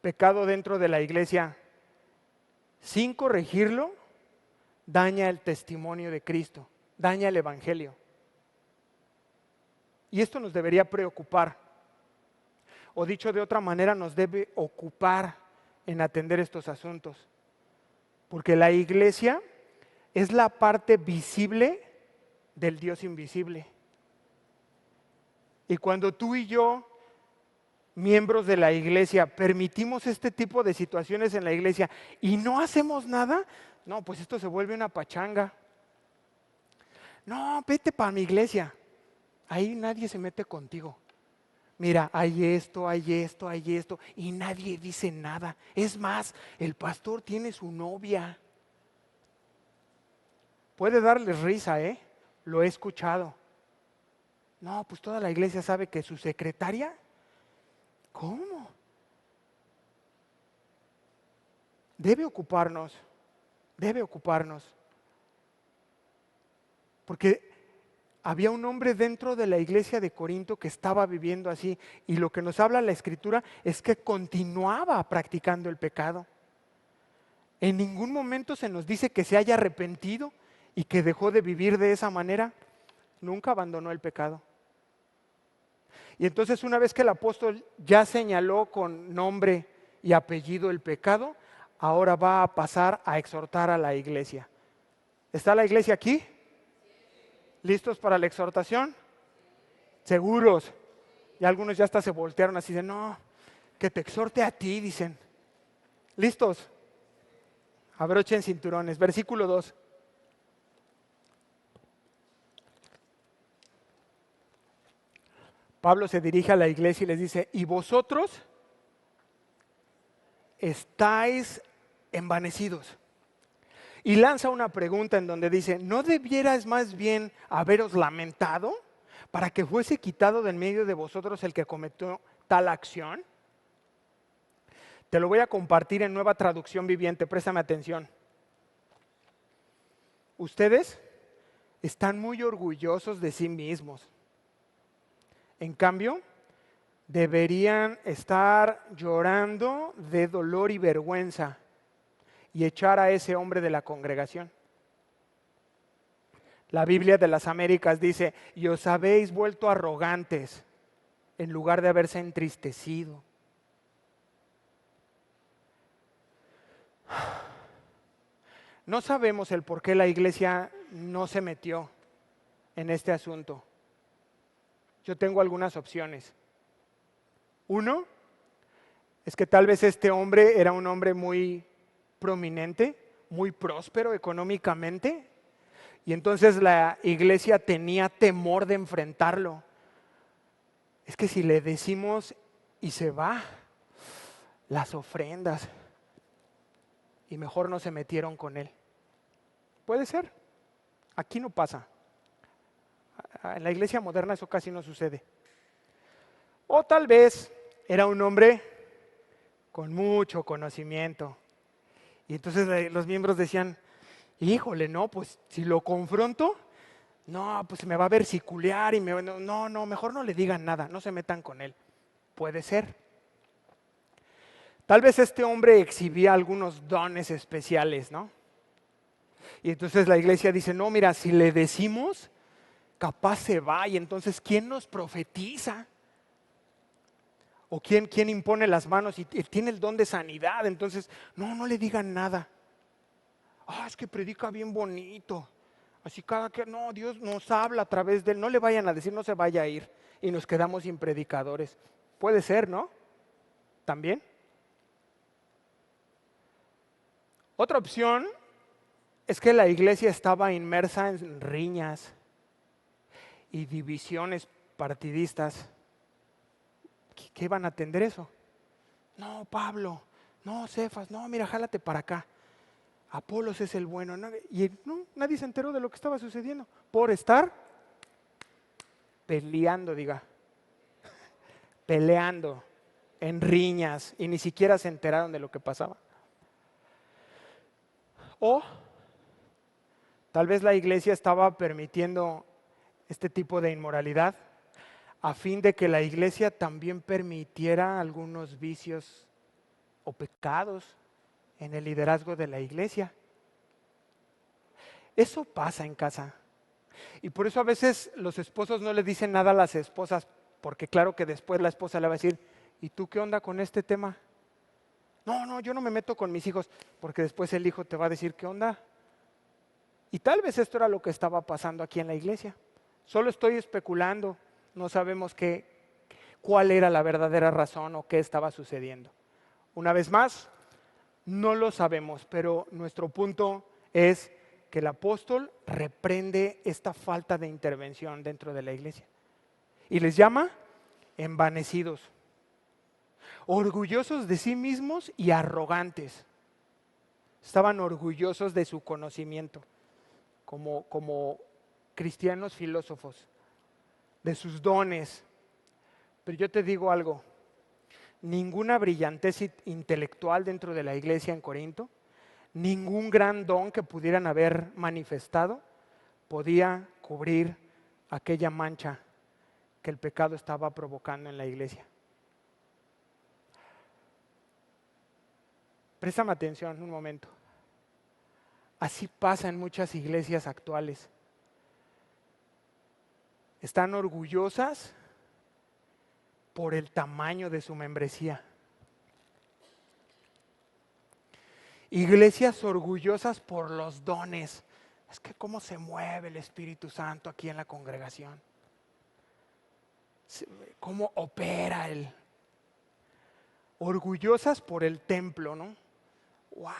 pecado dentro de la iglesia sin corregirlo daña el testimonio de Cristo, daña el evangelio. Y esto nos debería preocupar, o dicho de otra manera, nos debe ocupar en atender estos asuntos, porque la iglesia es la parte visible del Dios invisible. Y cuando tú y yo, miembros de la iglesia, permitimos este tipo de situaciones en la iglesia y no hacemos nada, no, pues esto se vuelve una pachanga. No, vete para mi iglesia, ahí nadie se mete contigo. Mira, hay esto, y nadie dice nada. Es más, el pastor tiene su novia. Puede darles risa, lo he escuchado. No, pues toda la iglesia sabe que su secretaria, ¿cómo? Debe ocuparnos. Porque había un hombre dentro de la iglesia de Corinto que estaba viviendo así, y lo que nos habla la Escritura es que continuaba practicando el pecado. En ningún momento se nos dice que se haya arrepentido y que dejó de vivir de esa manera. Nunca abandonó el pecado. Y entonces, una vez que el apóstol ya señaló con nombre y apellido el pecado, ahora va a pasar a exhortar a la iglesia. ¿Está la iglesia aquí? ¿Listos para la exhortación? ¿Seguros? Y algunos ya hasta se voltearon así de, no, que te exhorte a ti, dicen. ¿Listos? Abrochen cinturones. Versículo 2. Pablo se dirige a la iglesia y les dice, ¿y vosotros estáis envanecidos? Y lanza una pregunta en donde dice, ¿no debierais más bien haberos lamentado para que fuese quitado de en medio de vosotros el que cometió tal acción? Te lo voy a compartir en Nueva Traducción Viviente, préstame atención. Ustedes están muy orgullosos de sí mismos. En cambio, deberían estar llorando de dolor y vergüenza y echar a ese hombre de la congregación. La Biblia de las Américas dice, y os habéis vuelto arrogantes. en lugar de haberse entristecido. No sabemos el por qué la iglesia no se metió en este asunto. Yo tengo algunas opciones. Uno, es que tal vez este hombre era un hombre muy prominente, muy próspero económicamente, y entonces la iglesia tenía temor de enfrentarlo. Es que si le decimos y se va, las ofrendas, y mejor no se metieron con él. Puede ser, aquí no pasa. En la iglesia moderna eso casi no sucede. O tal vez era un hombre con mucho conocimiento. Y entonces los miembros decían, híjole, no, pues si lo confronto, no, pues me va a versiculear y no, mejor no le digan nada, no se metan con él. Puede ser. Tal vez este hombre exhibía algunos dones especiales, ¿no? Y entonces la iglesia dice, no, mira, si le decimos, capaz se va, y entonces ¿quién nos profetiza? ¿O quién impone las manos y tiene el don de sanidad? Entonces, no le digan nada. Es que predica bien bonito. Así no, Dios nos habla a través de él. No le vayan a decir, no se vaya a ir. Y nos quedamos sin predicadores. Puede ser, ¿no? También. Otra opción es que la iglesia estaba inmersa en riñas y divisiones partidistas. ¿Qué iban a atender eso? No, Pablo, no, Cefas, no, mira, jálate para acá. Apolos es el bueno. Y nadie se enteró de lo que estaba sucediendo por estar peleando, peleando en riñas, y ni siquiera se enteraron de lo que pasaba. O tal vez la iglesia estaba permitiendo este tipo de inmoralidad a fin de que la iglesia también permitiera algunos vicios o pecados en el liderazgo de la iglesia. Eso pasa en casa. Y por eso a veces los esposos no le dicen nada a las esposas, porque claro que después la esposa le va a decir, ¿y tú qué onda con este tema? No, yo no me meto con mis hijos, porque después el hijo te va a decir, ¿qué onda? Y tal vez esto era lo que estaba pasando aquí en la iglesia. Solo estoy especulando, no sabemos cuál era la verdadera razón o qué estaba sucediendo. Una vez más, no lo sabemos, pero nuestro punto es que el apóstol reprende esta falta de intervención dentro de la iglesia y les llama envanecidos, orgullosos de sí mismos y arrogantes. Estaban orgullosos de su conocimiento como cristianos filósofos, de sus dones. Pero yo te digo algo, ninguna brillantez intelectual dentro de la iglesia en Corinto, ningún gran don que pudieran haber manifestado podía cubrir aquella mancha que el pecado estaba provocando en la iglesia. Préstame atención un momento. Así pasa en muchas iglesias actuales. Están orgullosas por el tamaño de su membresía. Iglesias orgullosas por los dones. Es que cómo se mueve el Espíritu Santo aquí en la congregación. Cómo opera él. Orgullosas por el templo, ¿no? ¡Wow!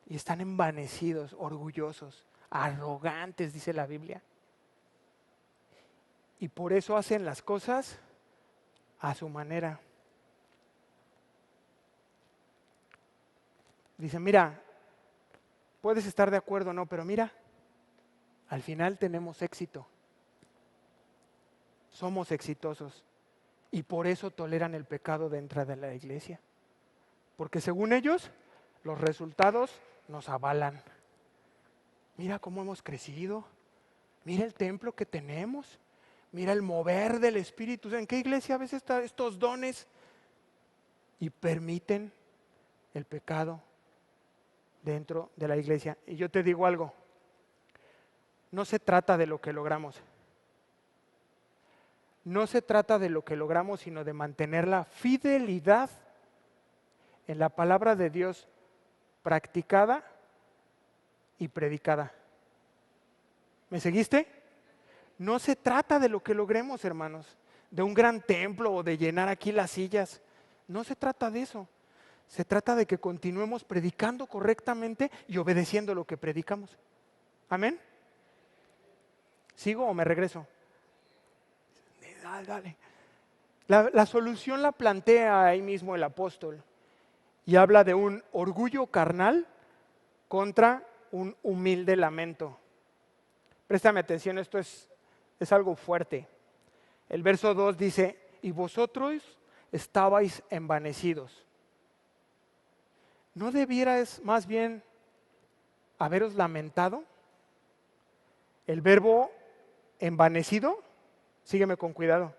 Y están envanecidos, orgullosos, arrogantes, dice la Biblia. Y por eso hacen las cosas a su manera. Dicen, mira, puedes estar de acuerdo o no, pero mira, al final tenemos éxito. Somos exitosos. Y por eso toleran el pecado dentro de la iglesia. Porque según ellos, los resultados nos avalan. Mira cómo hemos crecido. Mira el templo que tenemos. Mira el mover del Espíritu. ¿En qué iglesia a veces están estos dones? Y permiten el pecado dentro de la iglesia. Y yo te digo algo, no se trata de lo que logramos. no se trata de lo que logramos, sino de mantener la fidelidad en la palabra de Dios practicada y predicada. ¿Me seguiste? No se trata de lo que logremos, hermanos, de un gran templo o de llenar aquí las sillas. No se trata de eso. Se trata de que continuemos predicando correctamente y obedeciendo lo que predicamos. ¿Amén? ¿Sigo o me regreso? Dale. La solución la plantea ahí mismo el apóstol y habla de un orgullo carnal contra un humilde lamento. Préstame atención, esto es algo fuerte. El verso 2 dice, y vosotros estabais envanecidos. ¿No debierais más bien haberos lamentado? El verbo envanecido, sígueme con cuidado,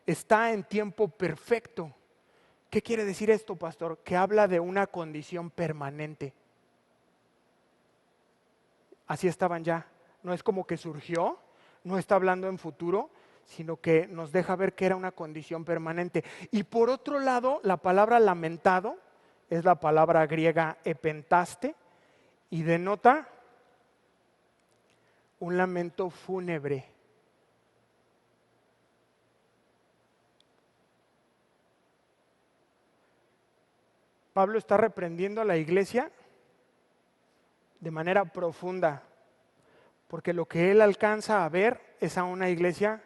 está en tiempo perfecto. ¿Qué quiere decir esto, pastor? Que habla de una condición permanente. Así estaban ya. No es como que surgió, no está hablando en futuro, sino que nos deja ver que era una condición permanente. Y por otro lado, la palabra lamentado es la palabra griega epentaste y denota un lamento fúnebre. Pablo está reprendiendo a la iglesia de manera profunda, porque lo que él alcanza a ver es a una iglesia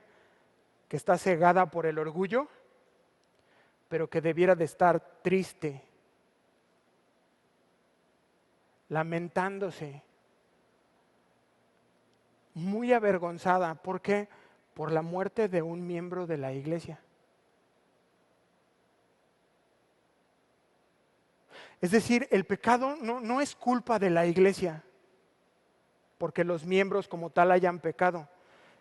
que está cegada por el orgullo, pero que debiera de estar triste, lamentándose, muy avergonzada. ¿Por qué? Por la muerte de un miembro de la iglesia. Es decir, el pecado no es culpa de la iglesia, porque los miembros como tal hayan pecado,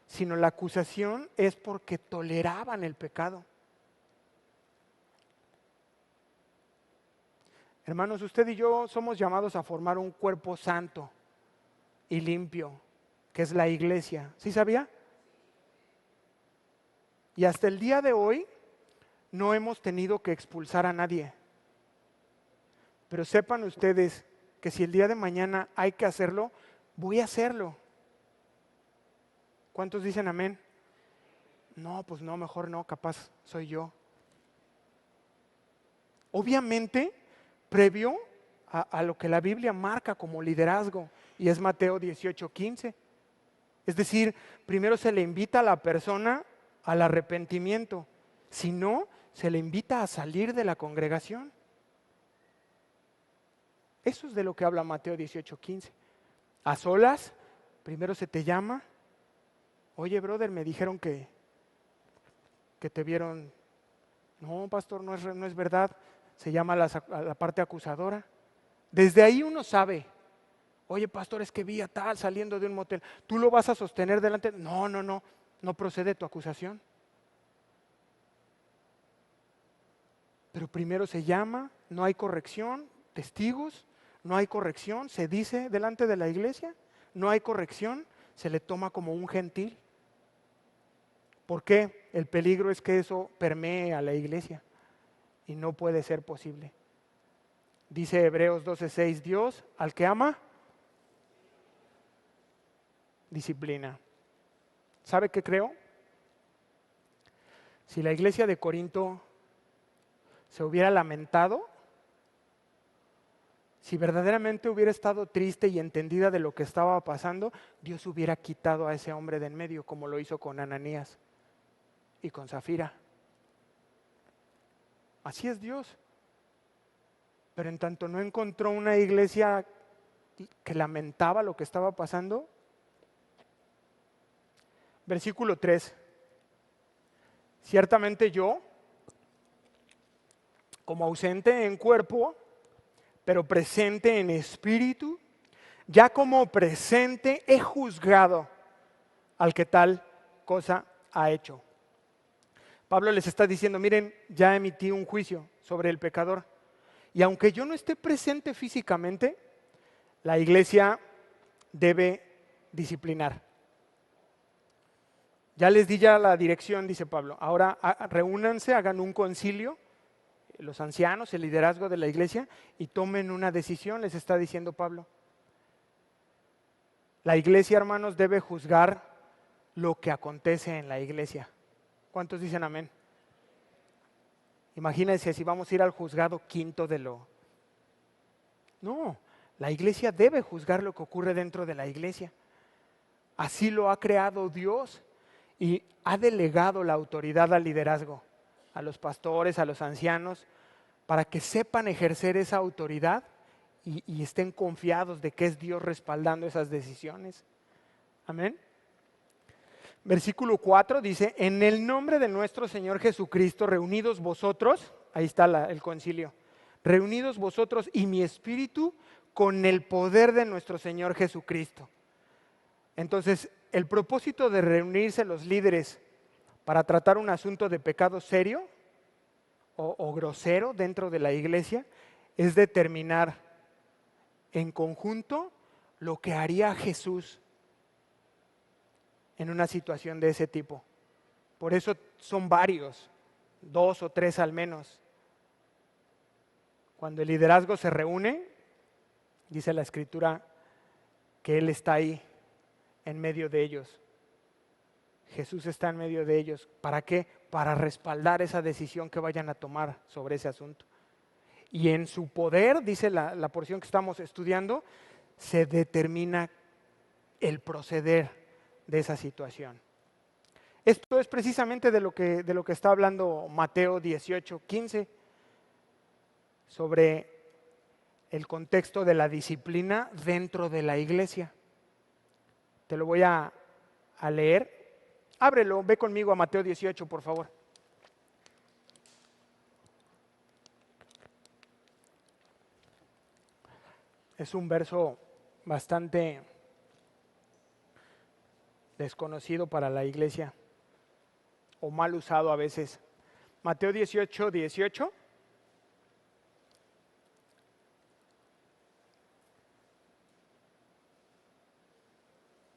sino la acusación es porque toleraban el pecado. Hermanos, usted y yo somos llamados a formar un cuerpo santo y limpio, que es la iglesia. ¿Sí sabía? Y hasta el día de hoy no hemos tenido que expulsar a nadie. Pero sepan ustedes que si el día de mañana hay que hacerlo, voy a hacerlo. ¿Cuántos dicen amén? No, pues no, mejor no, capaz soy yo. Obviamente, previo a lo que la Biblia marca como liderazgo, y es Mateo 18:15. Es decir, primero se le invita a la persona al arrepentimiento, si no, se le invita a salir de la congregación. Eso es de lo que habla Mateo 18:15. A solas, primero se te llama, oye brother, me dijeron que te vieron. No, pastor, no es verdad. Se llama a la parte acusadora. Desde ahí uno sabe, oye pastor, es que vi a tal saliendo de un motel. ¿Tú lo vas a sostener delante? No procede tu acusación. Pero primero se llama, no hay corrección, testigos, no hay corrección, se dice delante de la iglesia, no hay corrección, se le toma como un gentil. ¿Por qué? El peligro es que eso permee a la iglesia y no puede ser posible. Dice Hebreos 12:6, Dios al que ama, disciplina. ¿Sabe qué creo? Si la iglesia de Corinto se hubiera lamentado, si verdaderamente hubiera estado triste y entendida de lo que estaba pasando, Dios hubiera quitado a ese hombre de en medio, como lo hizo con Ananías y con Zafira. Así es Dios. Pero en tanto no encontró una iglesia que lamentaba lo que estaba pasando. Versículo 3. Ciertamente yo, como ausente en cuerpo, pero presente en espíritu, ya como presente he juzgado al que tal cosa ha hecho. Pablo les está diciendo, miren, ya emití un juicio sobre el pecador. Y aunque yo no esté presente físicamente, la iglesia debe disciplinar. Ya les di ya la dirección, dice Pablo. Ahora reúnanse, hagan un concilio, los ancianos, el liderazgo de la iglesia, y tomen una decisión, les está diciendo Pablo. La iglesia, hermanos, debe juzgar lo que acontece en la iglesia. ¿Cuántos dicen amén? Imagínense si vamos a ir al juzgado quinto de lo... No, la iglesia debe juzgar lo que ocurre dentro de la iglesia. Así lo ha creado Dios y ha delegado la autoridad al liderazgo, a los pastores, a los ancianos, para que sepan ejercer esa autoridad y estén confiados de que es Dios respaldando esas decisiones. Amén. Versículo 4 dice, en el nombre de nuestro Señor Jesucristo, reunidos vosotros, ahí está el concilio, reunidos vosotros y mi espíritu con el poder de nuestro Señor Jesucristo. Entonces, el propósito de reunirse los líderes para tratar un asunto de pecado serio o grosero dentro de la iglesia es determinar en conjunto lo que haría Jesús en una situación de ese tipo. Por eso son varios, 2 o 3 al menos. Cuando el liderazgo se reúne, dice la Escritura que Él está ahí en medio de ellos. Jesús está en medio de ellos. ¿Para qué? Para respaldar esa decisión que vayan a tomar sobre ese asunto. Y en su poder, dice la porción que estamos estudiando, se determina el proceder de esa situación. Esto es precisamente de lo que está hablando Mateo 18:15, sobre el contexto de la disciplina dentro de la iglesia. Te lo voy a leer. Ábrelo, ve conmigo a Mateo 18, por favor. Es un verso bastante desconocido para la iglesia o mal usado a veces. Mateo 18:18.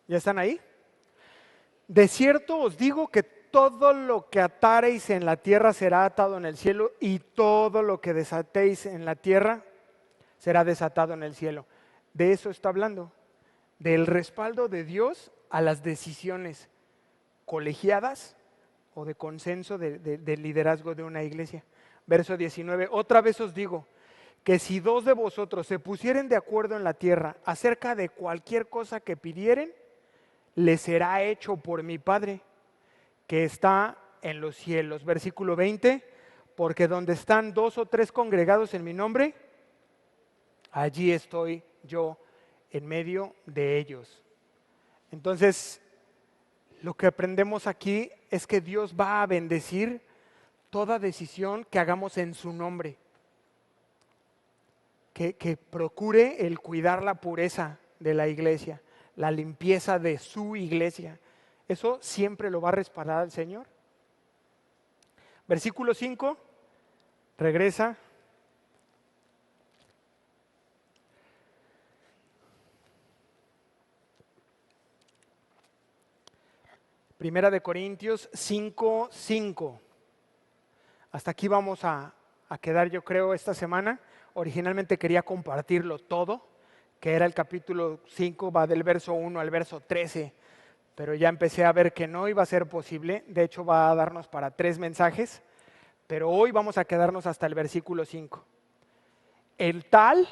¿Ya están ahí? De cierto os digo que todo lo que atareis en la tierra será atado en el cielo, y todo lo que desatéis en la tierra será desatado en el cielo. De eso está hablando, del respaldo de Dios a las decisiones colegiadas o de consenso del liderazgo de una iglesia. Verso 19, otra vez os digo que si 2 de vosotros se pusieren de acuerdo en la tierra acerca de cualquier cosa que pidieren, les será hecho por mi Padre que está en los cielos. Versículo 20, porque donde están 2 o 3 congregados en mi nombre, allí estoy yo en medio de ellos. Entonces, lo que aprendemos aquí es que Dios va a bendecir toda decisión que hagamos en su nombre, que procure el cuidar la pureza de la iglesia, la limpieza de su iglesia. Eso siempre lo va a respaldar al Señor. Versículo 5, regresa. Primera de Corintios 5:5. Hasta aquí vamos a quedar, yo creo, esta semana. Originalmente quería compartirlo todo, que era el capítulo 5, va del verso 1 al verso 13, pero ya empecé a ver que no iba a ser posible. De hecho, va a darnos para 3 mensajes, pero hoy vamos a quedarnos hasta el versículo 5. El tal,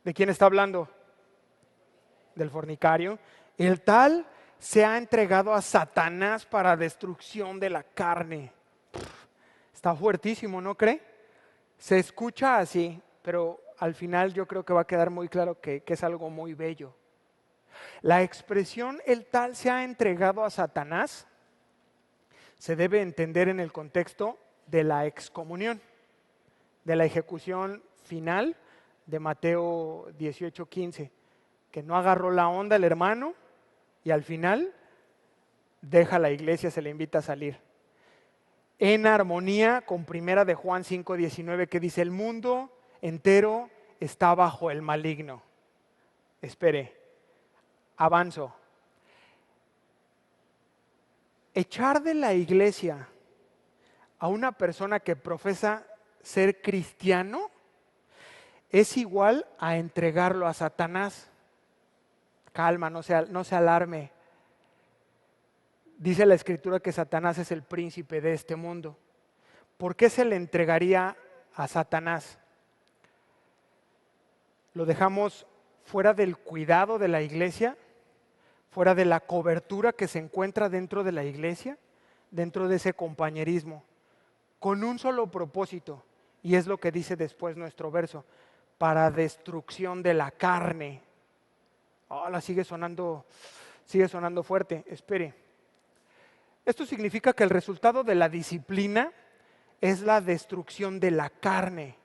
¿de quién está hablando? Del fornicario. El tal se ha entregado a Satanás para destrucción de la carne. Está fuertísimo, ¿no cree? Se escucha así, pero al final yo creo que va a quedar muy claro que es algo muy bello. La expresión el tal se ha entregado a Satanás se debe entender en el contexto de la excomunión, de la ejecución final de Mateo 18:15, que no agarró la onda el hermano y al final deja la iglesia, se le invita a salir. En armonía con primera de Juan 5:19, que dice, el mundo entero está bajo el maligno. Espere, avanzo. echar de la iglesia a una persona que profesa ser cristiano es igual a entregarlo a Satanás. Calma, no se alarme. Dice la Escritura que Satanás es el príncipe de este mundo. ¿Por qué se le entregaría a Satanás? Lo dejamos fuera del cuidado de la iglesia, fuera de la cobertura que se encuentra dentro de la iglesia, dentro de ese compañerismo, con un solo propósito, y es lo que dice después nuestro verso, para destrucción de la carne. Hola, sigue sonando fuerte, espere. Esto significa que el resultado de la disciplina es la destrucción de la carne,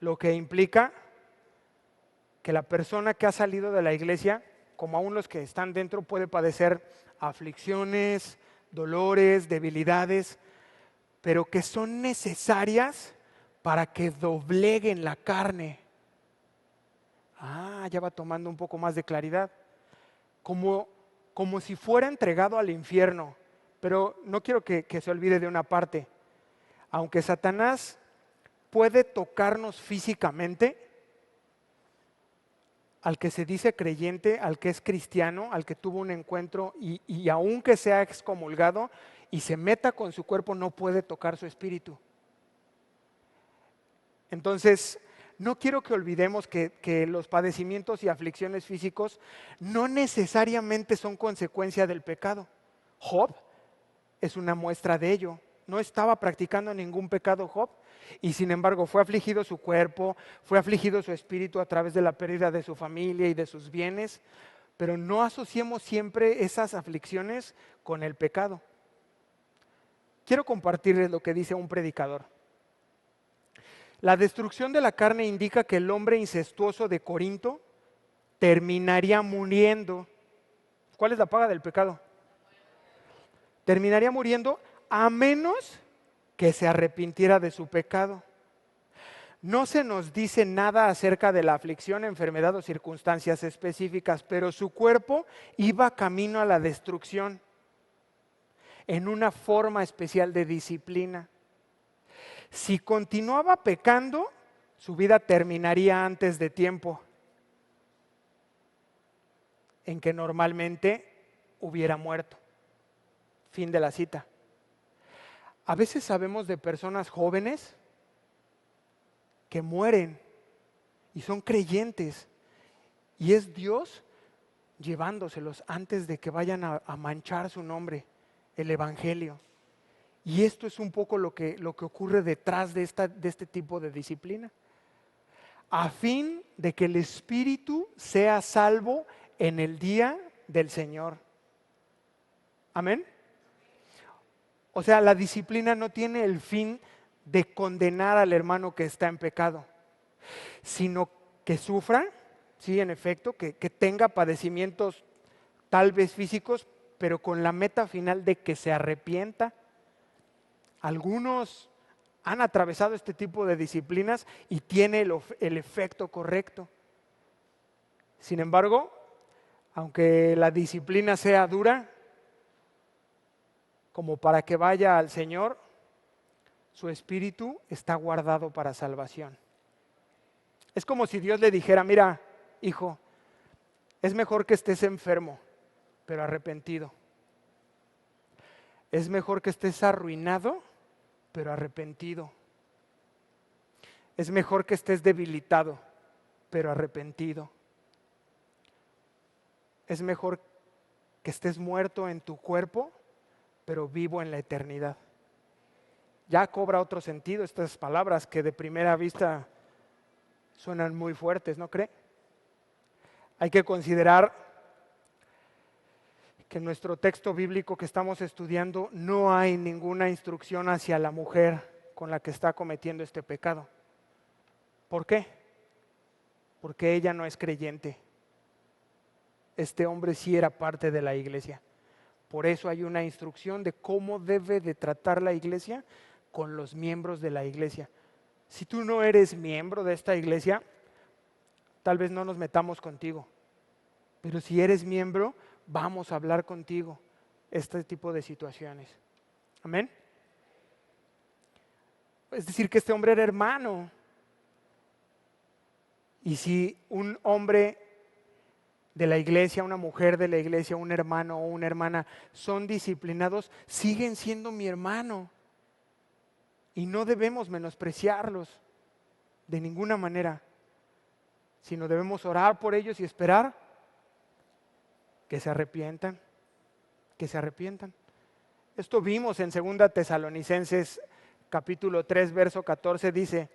lo que implica que la persona que ha salido de la iglesia, como aún los que están dentro, puede padecer aflicciones, dolores, debilidades, pero que son necesarias para que dobleguen la carne. Ya va tomando un poco más de claridad. Como si fuera entregado al infierno. Pero no quiero que se olvide de una parte. Aunque Satanás puede tocarnos físicamente, al que se dice creyente, al que es cristiano, al que tuvo un encuentro y aunque sea excomulgado y se meta con su cuerpo, no puede tocar su espíritu. Entonces, no quiero que olvidemos que los padecimientos y aflicciones físicos no necesariamente son consecuencia del pecado. Job es una muestra de ello. No estaba practicando ningún pecado Job y sin embargo fue afligido su cuerpo, fue afligido su espíritu a través de la pérdida de su familia y de sus bienes, pero no asociemos siempre esas aflicciones con el pecado. Quiero compartirles lo que dice un predicador. La destrucción de la carne indica que el hombre incestuoso de Corinto terminaría muriendo. ¿Cuál es la paga del pecado? Terminaría muriendo a menos que se arrepintiera de su pecado. No se nos dice nada acerca de la aflicción, enfermedad o circunstancias específicas, pero su cuerpo iba camino a la destrucción en una forma especial de disciplina. Si continuaba pecando, su vida terminaría antes de tiempo en que normalmente hubiera muerto. Fin de la cita. A veces sabemos de personas jóvenes que mueren y son creyentes y es Dios llevándoselos antes de que vayan a manchar su nombre, el evangelio. Y esto es un poco lo que ocurre detrás de este tipo de disciplina, a fin de que el espíritu sea salvo en el día del Señor. Amén. O sea, la disciplina no tiene el fin de condenar al hermano que está en pecado, sino que sufra, sí, en efecto, que tenga padecimientos tal vez físicos, pero con la meta final de que se arrepienta. Algunos han atravesado este tipo de disciplinas y tiene el efecto correcto. Sin embargo, aunque la disciplina sea dura, como para que vaya al Señor, su espíritu está guardado para salvación. Es como si Dios le dijera: mira, hijo, es mejor que estés enfermo, pero arrepentido. Es mejor que estés arruinado, pero arrepentido. Es mejor que estés debilitado, pero arrepentido. Es mejor que estés muerto en tu cuerpo, pero vivo en la eternidad. Ya cobra otro sentido estas palabras que de primera vista suenan muy fuertes, ¿no cree? Hay que considerar que en nuestro texto bíblico que estamos estudiando no hay ninguna instrucción hacia la mujer con la que está cometiendo este pecado. ¿Por qué? Porque ella no es creyente. Este hombre sí era parte de la iglesia. Por eso hay una instrucción de cómo debe de tratar la iglesia con los miembros de la iglesia. Si tú no eres miembro de esta iglesia, tal vez no nos metamos contigo. Pero si eres miembro, vamos a hablar contigo este tipo de situaciones. Amén. Es decir, que este hombre era hermano. Y si un hombre de la iglesia, una mujer de la iglesia, un hermano o una hermana son disciplinados, siguen siendo mi hermano. Y no debemos menospreciarlos de ninguna manera, sino debemos orar por ellos y esperar que se arrepientan, que se arrepientan. Esto vimos en 2 Tesalonicenses capítulo 3, verso 14, dice: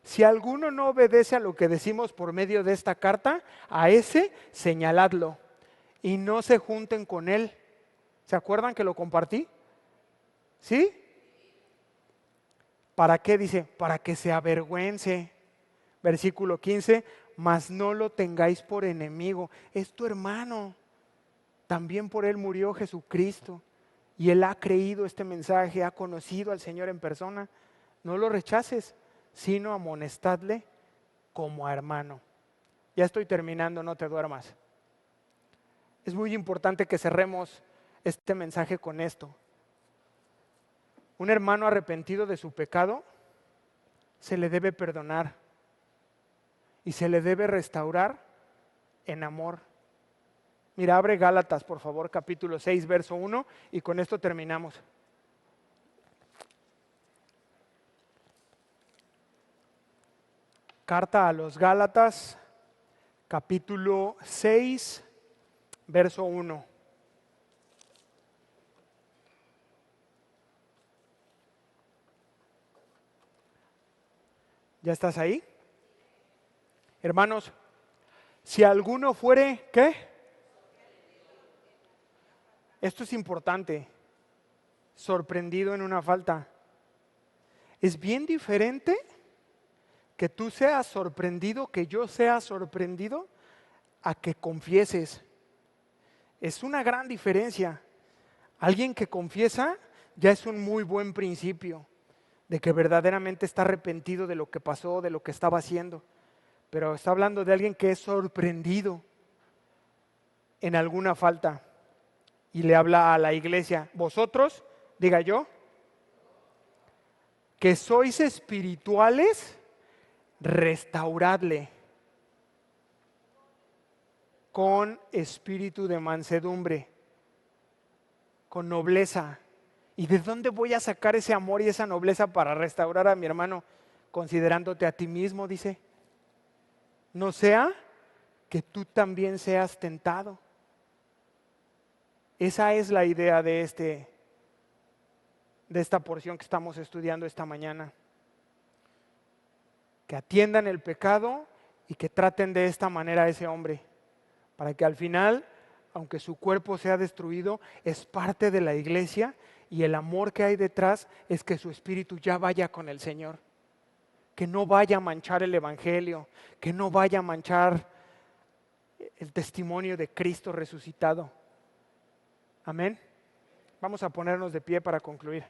si alguno no obedece a lo que decimos por medio de esta carta, a ese señaladlo y no se junten con él. ¿Se acuerdan que lo compartí? ¿Sí? ¿Para qué? Dice, para que se avergüence. Versículo 15, mas no lo tengáis por enemigo, es tu hermano. También por él murió Jesucristo y él ha creído este mensaje, ha conocido al Señor en persona. No lo rechaces, sino amonestadle como a hermano. Ya estoy terminando, no te duermas. Es muy importante que cerremos este mensaje con esto. Un hermano arrepentido de su pecado se le debe perdonar y se le debe restaurar en amor. Mira, abre Gálatas, por favor, capítulo 6, verso 1, y con esto terminamos. Carta a los Gálatas, capítulo 6, verso 1. ¿Ya estás ahí? Hermanos, si alguno fuere, ¿qué? Esto es importante. Sorprendido en una falta. Es bien diferente que tú seas sorprendido, que yo sea sorprendido, a que confieses. Es una gran diferencia. Alguien que confiesa ya es un muy buen principio de que verdaderamente está arrepentido de lo que pasó, de lo que estaba haciendo. Pero está hablando de alguien que es sorprendido en alguna falta y le habla a la iglesia. Vosotros, diga yo, que sois espirituales, restauradle con espíritu de mansedumbre, con nobleza. ¿Y de dónde voy a sacar ese amor y esa nobleza para restaurar a mi hermano? Considerándote a ti mismo, dice. No sea que tú también seas tentado. Esa es la idea de esta porción que estamos estudiando esta mañana. Que atiendan el pecado y que traten de esta manera a ese hombre, para que al final, aunque su cuerpo sea destruido, es parte de la iglesia y el amor que hay detrás es que su espíritu ya vaya con el Señor. Que no vaya a manchar el evangelio, que no vaya a manchar el testimonio de Cristo resucitado. Amén. Vamos a ponernos de pie para concluir.